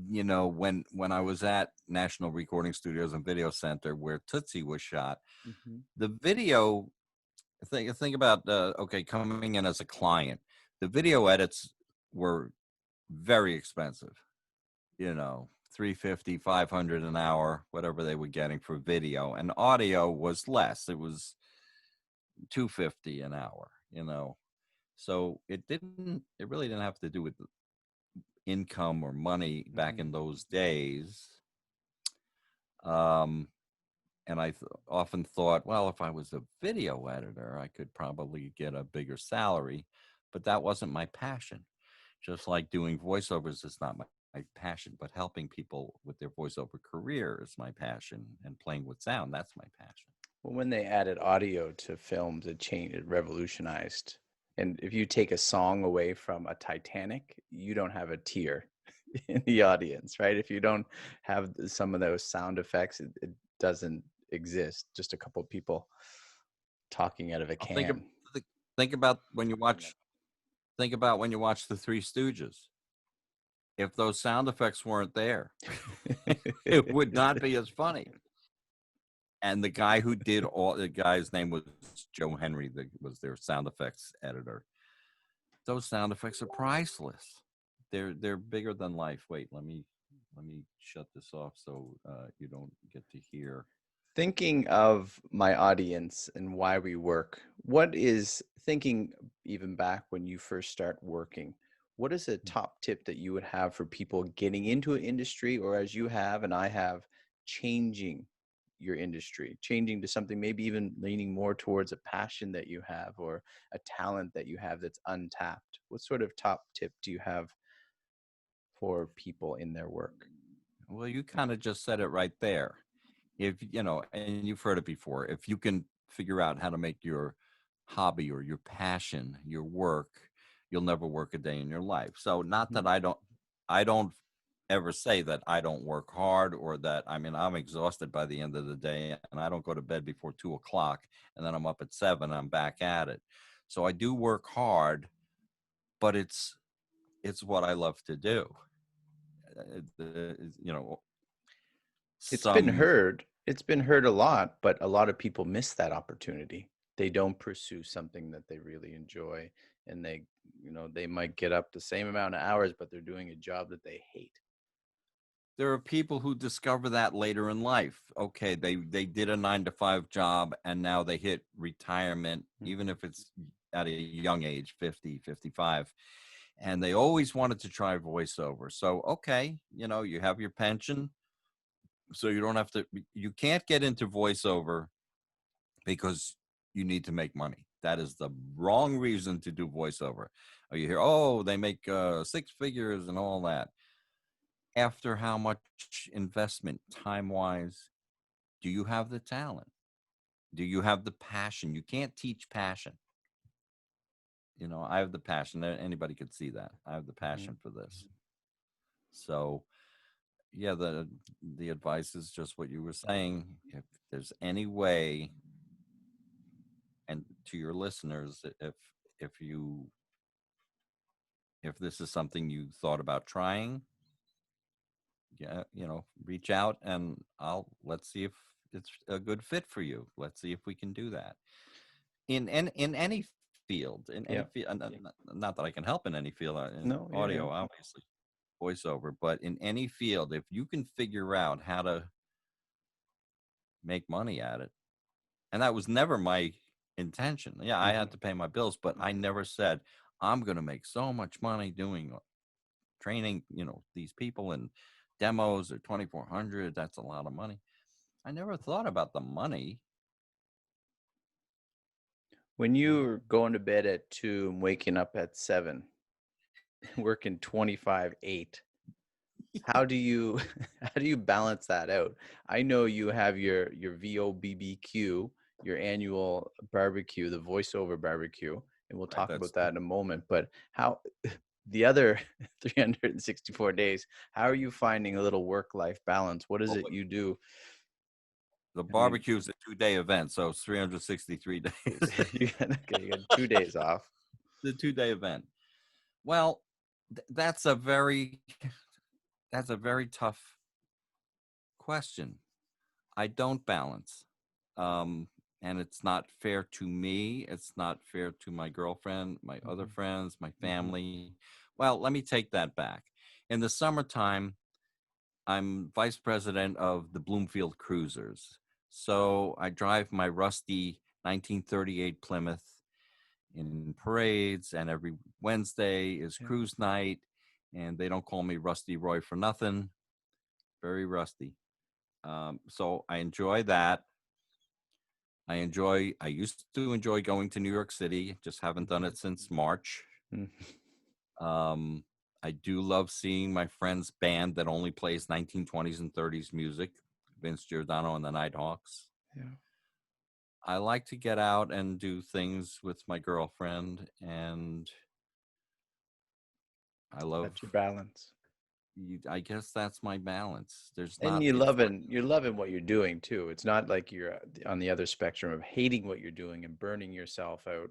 When I was at National Recording Studios and Video Center, where Tootsie was shot, Mhm. the video, think about, okay, coming in as a client, the video edits were very expensive. 350, 500 an hour, whatever they were getting for video. And audio was less. It was 250 an hour. So it really didn't have to do with income or money back Mhm. in those days. Um, And I often thought, well, if I was a video editor, I could probably get a bigger salary, but that wasn't my passion. Just like doing voiceovers is not my passion, but helping people with their voiceover career is my passion, and playing with sound, that's my passion. Well, when they added audio to films, it changed, it revolutionized. And if you take a song away from a Titanic, you don't have a tear in the audience, right? If you don't have some of those sound effects, it doesn't exist. Just a couple of people talking out of a I'll think of, can. think about when you watch think about when you watch the Three Stooges. If those sound effects weren't there, it would not be as funny. And the guy who did the guy's name was Joe Henry, was their sound effects editor. Those sound effects are priceless. They're bigger than life. Wait, let me shut this off so you don't get to hear. Thinking of my audience and why we work, what is thinking even back when you first start working? What is a top tip that you would have for people getting into an industry, or as you have and I have, changing your industry, changing to something maybe even leaning more towards a passion that you have or a talent that you have that's untapped? What sort of top tip do you have for people in their work? Well, you kind of just said it right there. If you know, and you've heard it before, if you can figure out how to make your hobby or your passion your work, you'll never work a day in your life. So not Mhm. that I don't ever say that I don't work hard, or that, I mean, I'm exhausted by the end of the day, and I don't go to bed before 2 o'clock, and then I'm up at 7, I'm back at it. So I do work hard, but it's what I love to do. You know, It's been some heard. It's been heard a lot, but a lot of people miss that opportunity. They don't pursue something that they really enjoy, and they might get up the same amount of hours, but they're doing a job that they hate. there are people who discover that later in life. Okay, they did a 9 to 5 job, and now they hit retirement, even Mhm. if it's at a young age, 50, 55, and they always wanted to try voiceover. So, okay, you have your pension, so you don't have to, you can't get into voiceover because you need to make money. That is the wrong reason to do voiceover. Or you hear, oh, they make 6 figures and all that. After how much investment, time wise, do you have the talent? Do you have the passion? You can't teach passion. I have the passion. Anybody could see that. I have the Mhm. passion for this. So, yeah, the advice is just what you were saying. If there's any way, and to your listeners, if you if this is something you thought about trying, yeah, reach out, and let's see if it's a good fit for you. Let's see if we can do that in any field, in any Yeah. field. Not that I can help in any field, in No, yeah, yeah. audio, obviously, voiceover, but in any field, if you can figure out how to make money at it. And that was never my intention. Yeah, I Mhm. had to pay my bills, but I never said I'm going to make so much money doing training, these people in demos or 2,400. That's a lot of money. I never thought about the money. When Uh, you're going to bed at 2 and waking up at 7, working 25/8, how do you how do you balance that out? I know you have your VOBBQ, your annual barbecue, the voiceover barbecue, and we'll Right. talk about that in a moment. But how the other 364 days, how are you finding a little work-life balance? What is Well, it you do? the I mean, barbecue is a 2-day event, so it's 363 days. okay, you got 2 days off. The 2-day event. Well, that's a very tough question. I don't balance. Um, and it's not fair to me. It's not fair to my girlfriend, my other Mhm, friends, my mhm. family. Well, let me take that back. In the summertime, I'm vice president of the Bloomfield Cruisers. So I drive my rusty 1938 Plymouth in parades, and every Wednesday is Yeah. cruise night. And they don't call me Rusty Roy for nothing. Very rusty. So I enjoy that. I used to enjoy going to New York City, just haven't done it since March. Mm. Um, I do love seeing my friend's band that only plays 1920s and 30s music, Vince Giordano and the Nighthawks. Yeah, I like to get out and do things with my girlfriend, and I love, that's your balance. I guess that's my balance. There's And not, it's not, you're loving what you're doing too. It's not like you're on the other spectrum of hating what you're doing and burning yourself out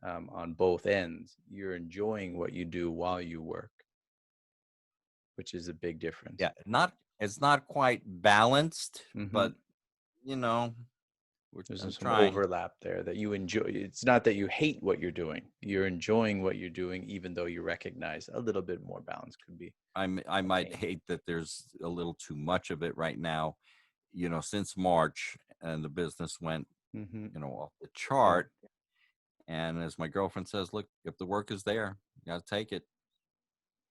on both ends. You're enjoying what you do while you work, which is a big difference. yeah, it's not quite balanced, Hmm. but you know, There's I'm some trying. overlap there that you enjoy. It's not that you hate what you're doing. You're enjoying what you're doing, even though you recognize a little bit more balance could be I might attained. hate that there's a little too much of it right now. Since March and the business went, Hmm. off the Yeah. chart. And as my girlfriend says, look, if the work is there, you got to take it.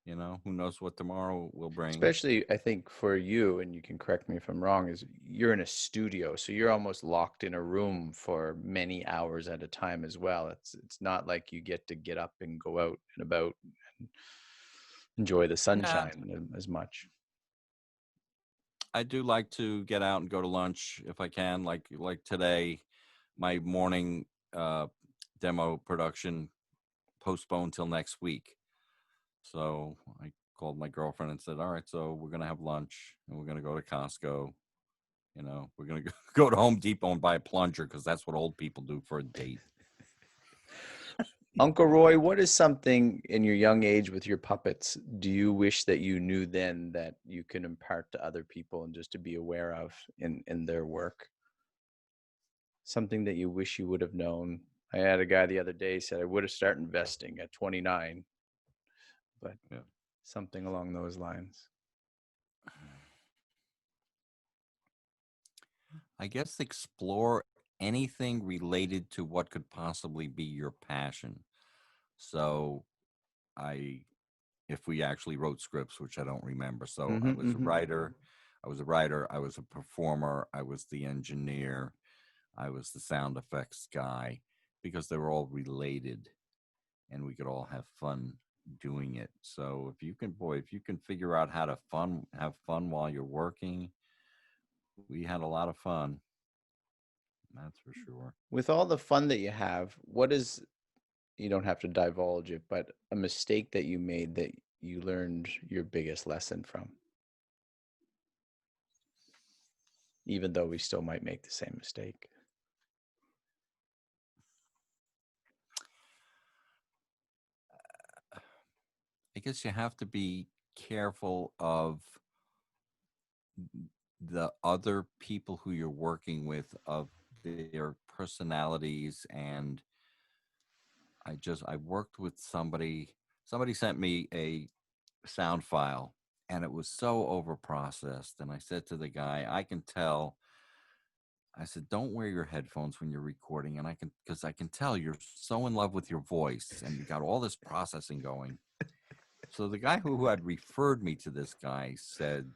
Who knows what tomorrow will bring. Especially, I think for you, and you can correct me if I'm wrong, is you're in a studio, so you're almost locked in a room for many hours at a time as well. It's not like you get up and go out and about and enjoy the Yeah, sunshine as much. I do like to get out and go to lunch if I can. Like today, my morning uh, demo production postponed till next week. So I called my girlfriend and said, all right, so we're going to have lunch and we're going to go to Costco. We're going to go to Home Depot and buy a plunger because that's what old people do for a date. Uncle Roy, what is something in your young age with your puppets do you wish that you knew then that you can impart to other people and just to be aware of in their work? Something that you wish you would have known. I had a guy the other day said I would have started investing at 29, but Yeah. something along those lines. I guess explore anything related to what could possibly be your passion. So I if we actually wrote scripts, which I don't remember. So I Hmm. was a Hmm. writer, I was a performer, I was the engineer, I was the sound effects guy, because they were all related and we could all have fun doing it. So if you can figure out how to have fun while you're working, we had a lot of fun. That's for sure. With all the fun that you have, what is, you don't have to divulge it, but a mistake that you made that you learned your biggest lesson from, even though we still might make the same mistake? I guess you have to be careful of the other people who you're working with, of their personalities. And I worked with somebody sent me a sound file and it was so over processed. And I said to the guy, I can tell, I said, don't wear your headphones when you're recording. And because I can tell you're so in love with your voice and you got all this processing going. So the guy who had referred me to this guy said,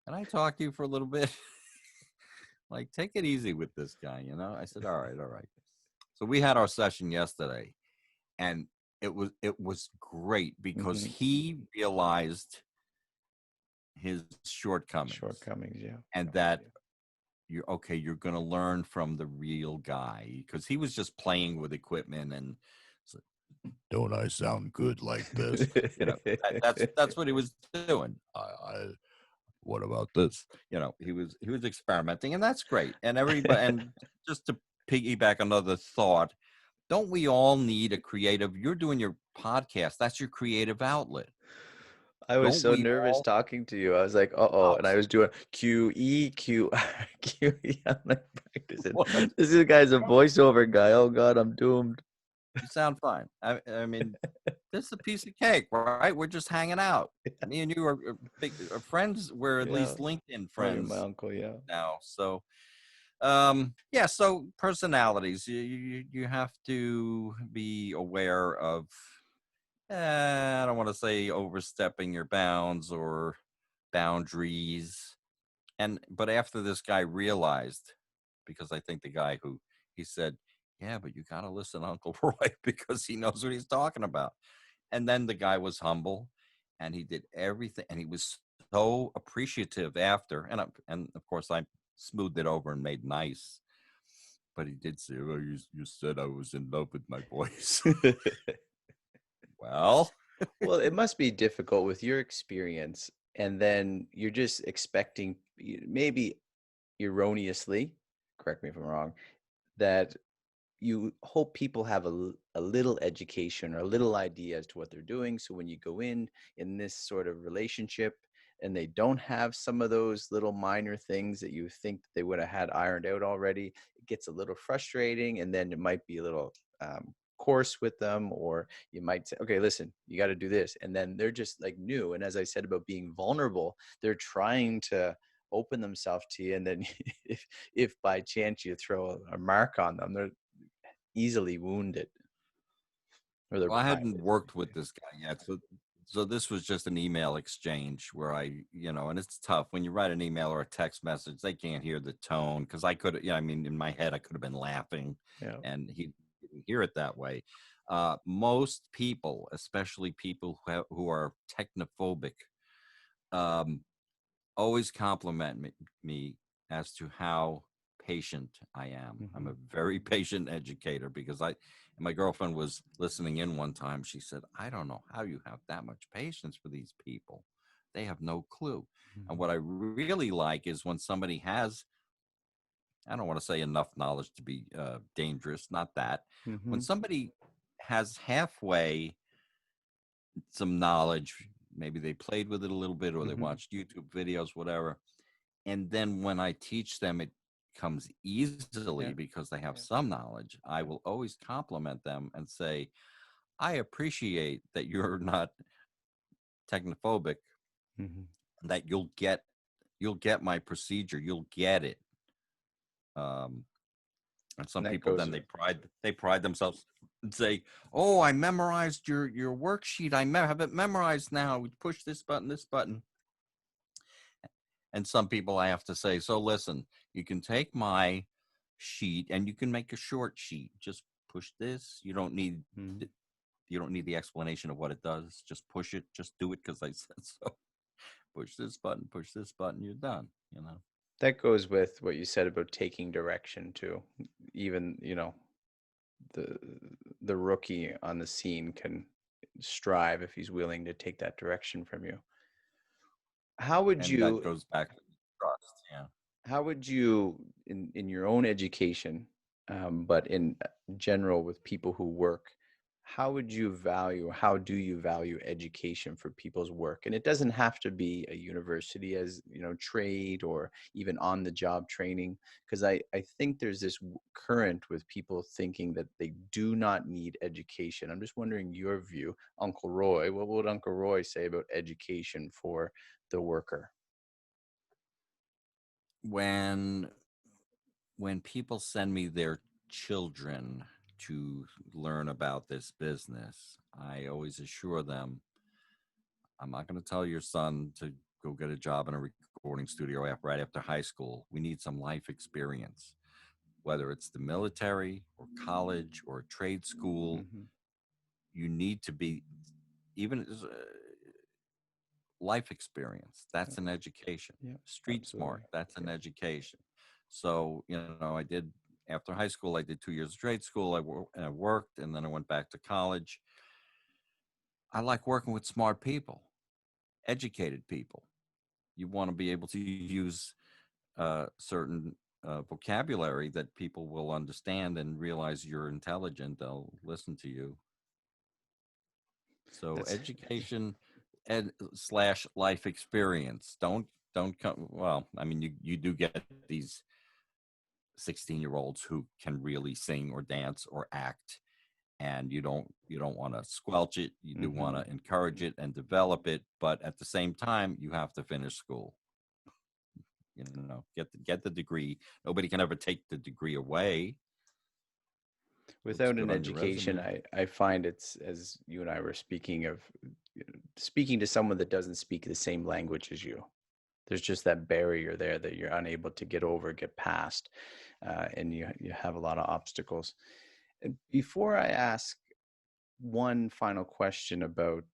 can I talk to you for a little bit? Like, take it easy with this guy. I said, all right, all right. So we had our session yesterday, and it was great because Hmm. he realized his shortcomings, Shortcomings, yeah. and that you're going to learn from the real guy, because he was just playing with equipment and so, don't I sound good like this? That's what he was doing. What about this? He was experimenting, and that's great. And everybody, and just to piggyback another thought, don't we all need a creative? You're doing your podcast, that's your creative outlet. I was Don't so we nervous all? talking to you. I was like, uh-oh. Oh, And I was doing QE, QR, QE. I'm like practicing. what? This guy's a voiceover guy. Oh God, I'm doomed. You sound fine. I mean, this is a piece of cake, right? We're just hanging out. Me and you are big friends. We're at Yeah. least LinkedIn Oh, you're my friends uncle, yeah. now. So yeah, so personalities, you have to be aware of, I don't want to say overstepping your bounds or boundaries. But after this guy realized because I think the guy who he said, yeah, but you got to listen to Uncle Roy because he knows what he's talking about. And then the guy was humble and he did everything. And he was so appreciative after. And of course, I smoothed it over and made nice. But he did say, well, you said I was in love with my voice. Well, Well, it must be difficult with your experience, and then you're just expecting, maybe erroneously, correct me if I'm wrong, that you hope people have a little education or a little idea as to what they're doing. So when you go in this sort of relationship and they don't have some of those little minor things that you think that they would have had ironed out already, it gets a little frustrating, and then it might be a little coarse with them, or you might say, okay, listen, you got to do this, and then they're just like new. And as I said about being vulnerable, they're trying to open themselves to you, and then if by chance you throw a mark on them, they're easily wounded, or they're well, I hadn't blinded. worked with this guy yet. So this was just an email exchange where and it's tough when you write an email or a text message, they can't hear the tone because I could, I mean, in my head, I could have been laughing Yeah. and he didn't hear it that way. Most people, especially people who are technophobic, um, always compliment me as to how patient I am. I'm Mm-hmm. a very patient educator because my girlfriend was listening in one time. She said, I don't know how you have that much patience for these people. They have no clue. And Mm-hmm. what I really like is when somebody has, I don't want to say enough knowledge to be dangerous, not that. When Mm-hmm. somebody has halfway some knowledge, maybe they played with it a little bit or they Mm-hmm. watched YouTube videos, whatever, and then when I teach them, it comes easily Yeah. because they have some knowledge. I will always compliment them and say, I appreciate that you're not technophobic, Mm-hmm. that you'll get my procedure, you'll get it. Um, and some And that people goes then with, they pride themselves and say, "Oh, I memorized your worksheet. Have it memorized now. We push this button, this button." And some people I have to say, so listen, you can take my sheet and you can make a short sheet. Just push this. mm-hmm. You don't need the explanation of what it does. Just push it. Just do it because I said so. Push this button, you're done, you know. That goes with what you said about taking direction too. Even, the the rookie on the scene can strive if he's willing to take that direction from you. How would And that you goes back to trust. Yeah. how would you in your own education, but in general with people who work, how do you value education for people's work? And it doesn't have to be a university, as trade or even on the job training, because I think there's this current with people thinking that they do not need education. I'm just wondering your view, Uncle Roy. What would Uncle Roy say about education for the worker? When people send me their children to learn about this business, I always assure them, I'm not going to tell your son to go get a job in a recording studio right after high school. We need some life experience, whether it's the military or college or trade school. Mm-hmm. You need to be, even life experience. That's an education. Yeah, Street absolutely. smart. That's an Yeah. education. So, I did, after high school, I did 2 years of trade school. I worked and then I went back to college. I like working with smart people, educated people. You want to be able to use certain vocabulary that people will understand and realize you're intelligent. They'll listen to you. So That's education and slash life experience. Don't come. Well, I mean, you do get these 16-year-olds who can really sing or dance or act, and you don't want to squelch it. You do want mm-hmm. to encourage it and develop it, but at the same time, you have to finish school. Get the degree. Nobody can ever take the degree away. Looks Without good an on your education, resume. I find it's, as you and I were speaking of, speaking to someone that doesn't speak the same language as you. There's just that barrier there that you're unable to get over, get past, and you have a lot of obstacles. And before I ask one final question about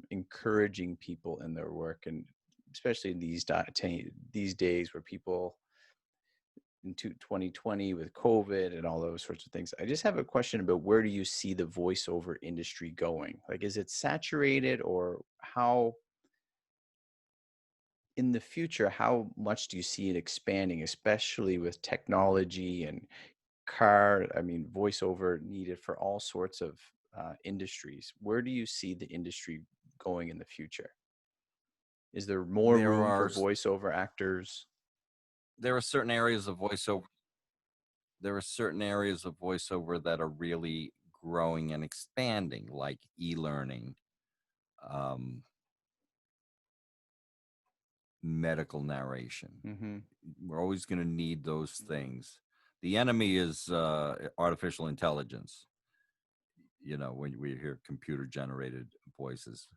encouraging people in their work, and especially in these days where people into 2020 with COVID and all those sorts of things. I just have a question about where do you see the voiceover industry going? Like, is it saturated, or how in the future, how much do you see it expanding, especially with technology and voiceover needed for all sorts of industries? Where do you see the industry going in the future? Is there more There room for are voiceover actors? there are certain areas of voiceover. There are certain areas of voiceover that are really growing and expanding, like e-learning, um, medical narration. Mm-hmm. We're always going to need those things. The enemy is artificial intelligence. You know, when we hear computer generated voices,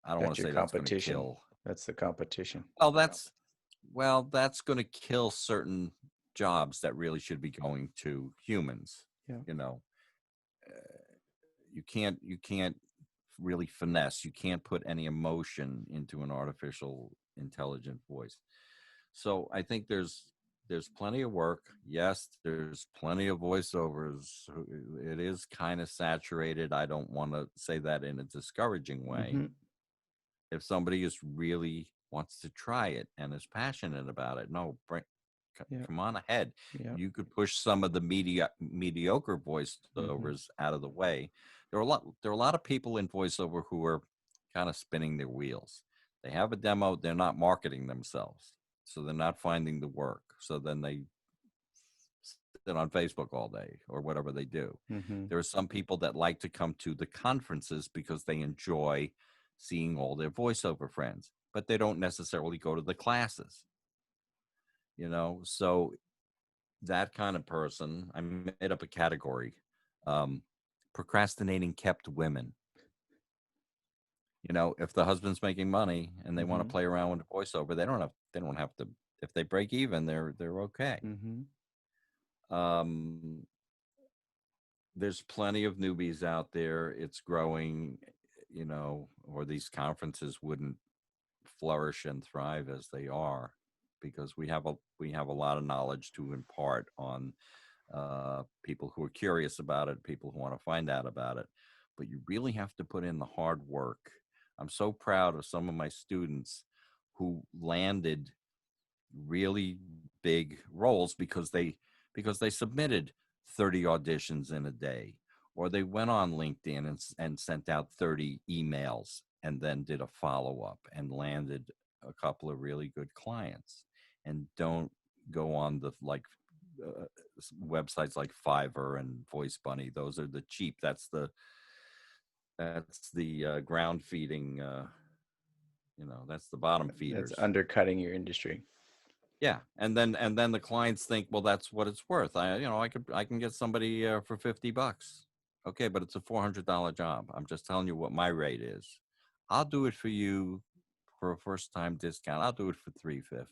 I don't want That's to your say that's going to competition. kill. That's the competition. Well, that's going to kill certain jobs that really should be going to humans. Yeah. You know, you can't really finesse. You can't put any emotion into an artificial intelligent voice. So I think there's plenty of work. Yes, there's plenty of voiceovers. It is kind of saturated. I don't want to say that in a discouraging way. Mm-hmm. If somebody is really wants to try it and is passionate about it, no, Yeah. come on ahead. Yeah. You could push some of the mediocre Mm-hmm. voiceovers out of the way. There are a lot of people in voiceover who are kind of spinning their wheels. They have a demo, they're not marketing themselves, so they're not finding the work. So then they sit on Facebook all day or whatever they do. Mm-hmm. There are some people that like to come to the conferences because they enjoy seeing all their voiceover friends, but they don't necessarily go to the classes. So that kind of person, I made up a category, um, procrastinating kept women. If the husband's making money and they want to Mm-hmm. play around with voiceover, they don't have to. If they break even, they're okay. Mm-hmm. Um, there's plenty of newbies out there. It's growing, or these conferences wouldn't flourish and thrive as they are because we have a lot of knowledge to impart on people who are curious about it, people who want to find out about it. But you really have to put in the hard work. I'm so proud of some of my students who landed really big roles because they submitted 30 auditions in a day, or they went on LinkedIn and sent out 30 emails and then did a follow-up and landed a couple of really good clients. And don't go on the uh, websites like Fiverr and Voice Bunny. Those are the cheap. That's the ground feeding. That's the bottom That's feeders. undercutting your industry. Yeah, and then the clients think, well, that's what it's worth. I can get somebody for $50. Okay, but it's a $400 job. I'm just telling you what my rate is. I'll do it for you for a first time discount. I'll do it for $350.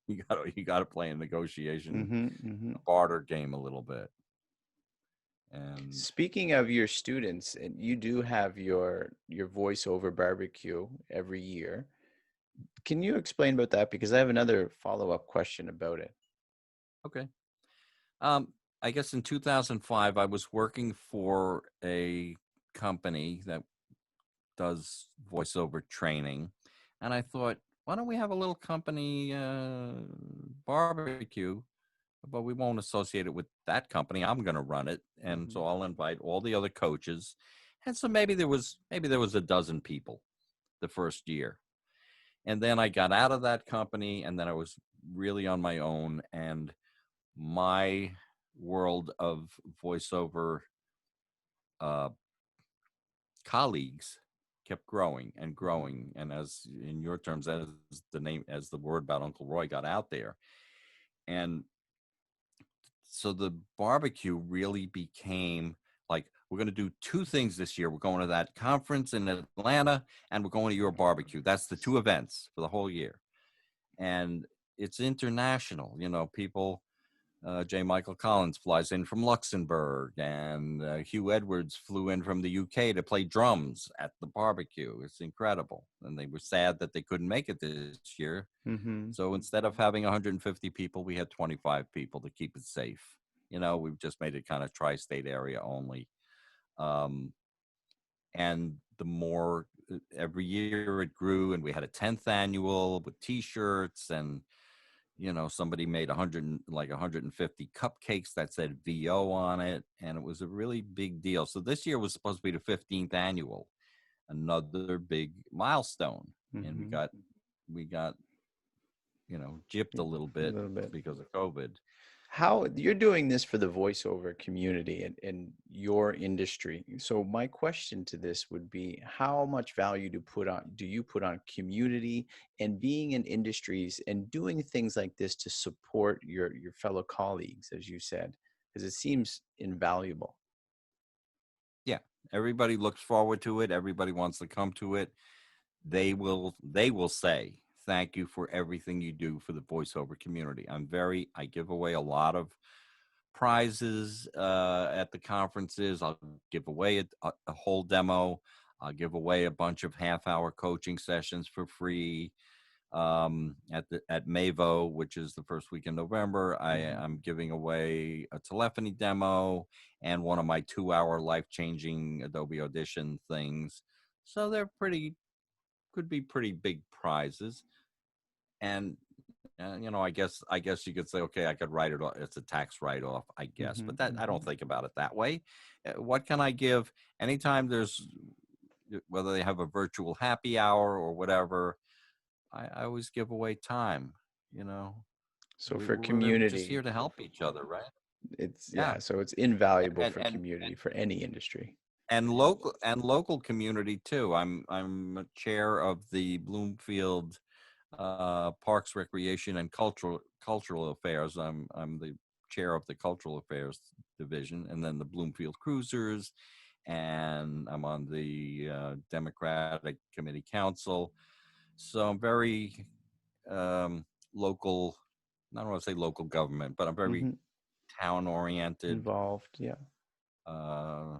You got to play a negotiation, Mm-hmm. Mm-hmm. a barter game a little bit. And Speaking of your students, and you do have your voiceover barbecue every year. Can you explain about that? Because I have another follow-up question about it. okay, um, I guess in 2005 I was working for a company that does voiceover training. And I thought, why don't we have a little company barbecue, but we won't associate it with that company. I'm going to run it. And Mm-hmm. so I'll invite all the other coaches. And so maybe there was a dozen people the first year. And then I got out of that company and then I was really on my own, and my world of voiceover uh, colleagues kept growing and Mm-hmm. growing, and as in your terms, as the word about Uncle Roy got out there, and so the barbecue really became like we're going to do two things this year. We're going to that conference in Atlanta, and we're going to your barbecue. That's the two events for the whole year. And it's international. You know, people, J. Michael Collins flies in from Luxembourg, and Hugh Edwards flew in from the UK to play drums at the barbecue. It's incredible. And they were sad that they couldn't make it this year. Mm-hmm. So instead of having 150 people, we had 25 people to keep it safe. You know, we've just made it kind of tri-state area only. And the more every year it grew, and we had a 10th annual with T-shirts, and you know, somebody made 150 cupcakes that said VO on it, and it was a really big deal. So this year was supposed to be the 15th annual, another big milestone, and Mm-hmm. we got you know gypped a little A bit little bit. because of COVID. How you're doing this for the voiceover community and your industry. So my question to this would be, how much value do you put on community and being in industries and doing things like this to support your fellow colleagues, as you said, because it seems invaluable. Yeah, everybody looks forward to it. Everybody wants to come to it. They will say thank you for everything you do for the voiceover community. I give away a lot of prizes at the conferences. I'll give away a whole demo. I'll give away a bunch of half-hour coaching sessions for free. At Mavo, which is the first week in November, I'm giving away a telephony demo and one of my 2-hour life-changing Adobe Audition things. So they're could be pretty big prizes. And you know, I guess you could say, okay, I could write it off. It's a tax write-off, I guess, but that I don't think about it that way. What can I give? Anytime there's whether they have a virtual happy hour or whatever, I always give away time. You know, So for we're just community, here to help each other, right? it's Yeah, so it's invaluable and for community for any industry. local community too. I'm a chair of the Bloomfield Parks, Recreation, and Cultural Affairs. I'm the chair of the Cultural Affairs division, and then the Bloomfield Cruisers, and I'm on the Democratic Committee Council. So I'm very local. I don't want to say local government, but I'm very Hmm. town oriented. Involved, yeah. Uh,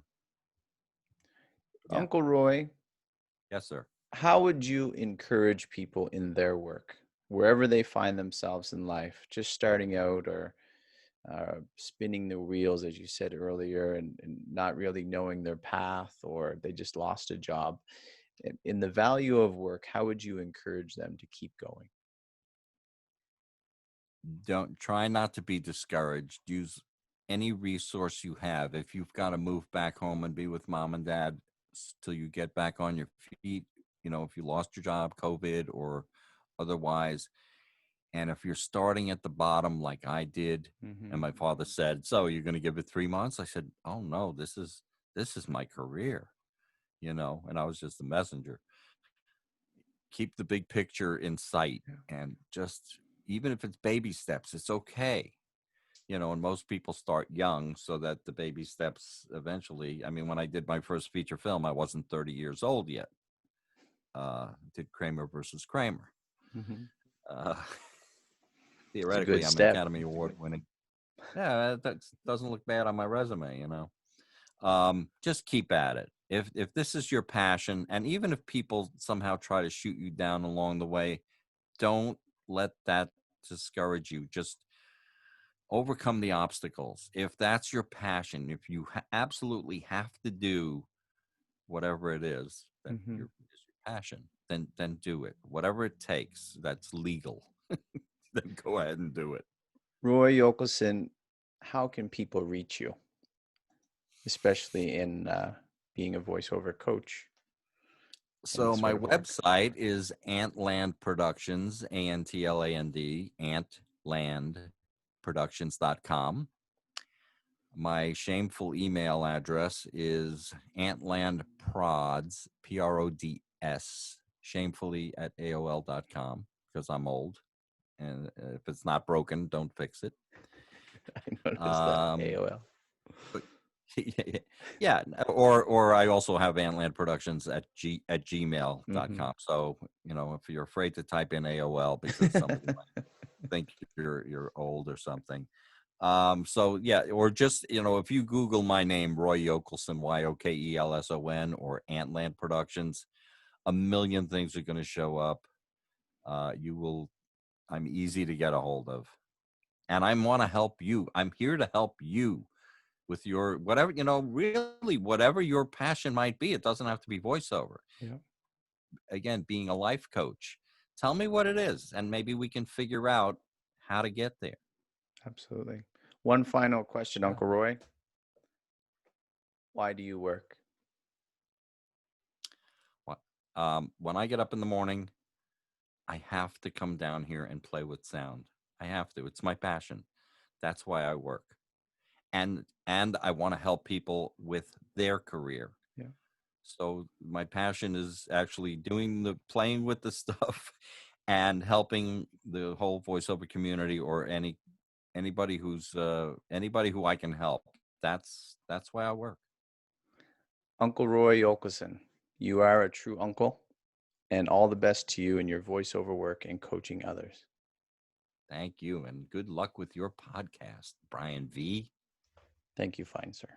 yeah, Uncle Roy, yes, sir. how would you encourage people in their work, wherever they find themselves in life, just starting out or spinning the wheels, as you said earlier, and not really knowing their path, or they just lost a job? In the value of work, how would you encourage them to keep going? Don't try not to be discouraged. Use any resource you have. If you've got to move back home and be with mom and dad till you get back on your feet, you know, if you lost your job, COVID or otherwise, and if you're starting at the bottom like I did, and Hmm. my father said, "So you're going to give it 3 months?" I said, "Oh no, this is my career," you know, and I was just a messenger. Keep the big picture in sight, Yeah. and just even if it's baby steps, it's okay. You know, and most people start young so that the baby steps eventually. I mean, when I did my first feature film, I wasn't 30 years old yet. Did Kramer versus Kramer. Hmm. Uh, It's a good theoretically, I'm an step. Academy Award winning. Yeah, that doesn't look bad on my resume, you know. Just keep at it. If this is your passion, and even if people somehow try to shoot you down along the way, don't let that discourage you. Just overcome the obstacles. If that's your passion, if you absolutely have to do whatever it is that Hmm. is your passion, then do it. Whatever it takes that's legal, then go ahead and do it. Roy Yokelson, how can people reach you, especially in being a voiceover coach and So this my sort of work? website is Antland Productions, Antland, antlandproductions.com. My shameful email address is antlandprods, Prods, shamefully at AOL.com, because I'm old. And if it's not broken, don't fix it. I noticed that Um, AOL. but Yeah, or I also have Antland Productions at Hmm. gmail.com. So, if you're afraid to type in AOL because somebody might think you're old or something. So yeah, or just, if you Google my name, Roy Yokelson, Yokelson, or Antland Productions, a million things are going to show up. I'm easy to get a hold of. And I want to help you. I'm here to help you with your whatever, really whatever your passion might be. It doesn't have to be voiceover. Yeah, Again, being a life coach. Tell me what it is, and maybe we can figure out how to get there. absolutely. One final question, Yeah. Uncle Roy. Why do you work? When I get up in the morning, I have to come down here and play with sound. I have to. It's my passion. That's why I work. And I want to help people with their career. Yeah, So my passion is actually playing with the stuff and helping the whole voiceover community, or anybody who I can help. That's why I work. Uncle Roy Yokelson, you are a true uncle, and all the best to you in your voiceover work and coaching others. Thank you, and good luck with your podcast, Brian V. Thank you, fine sir.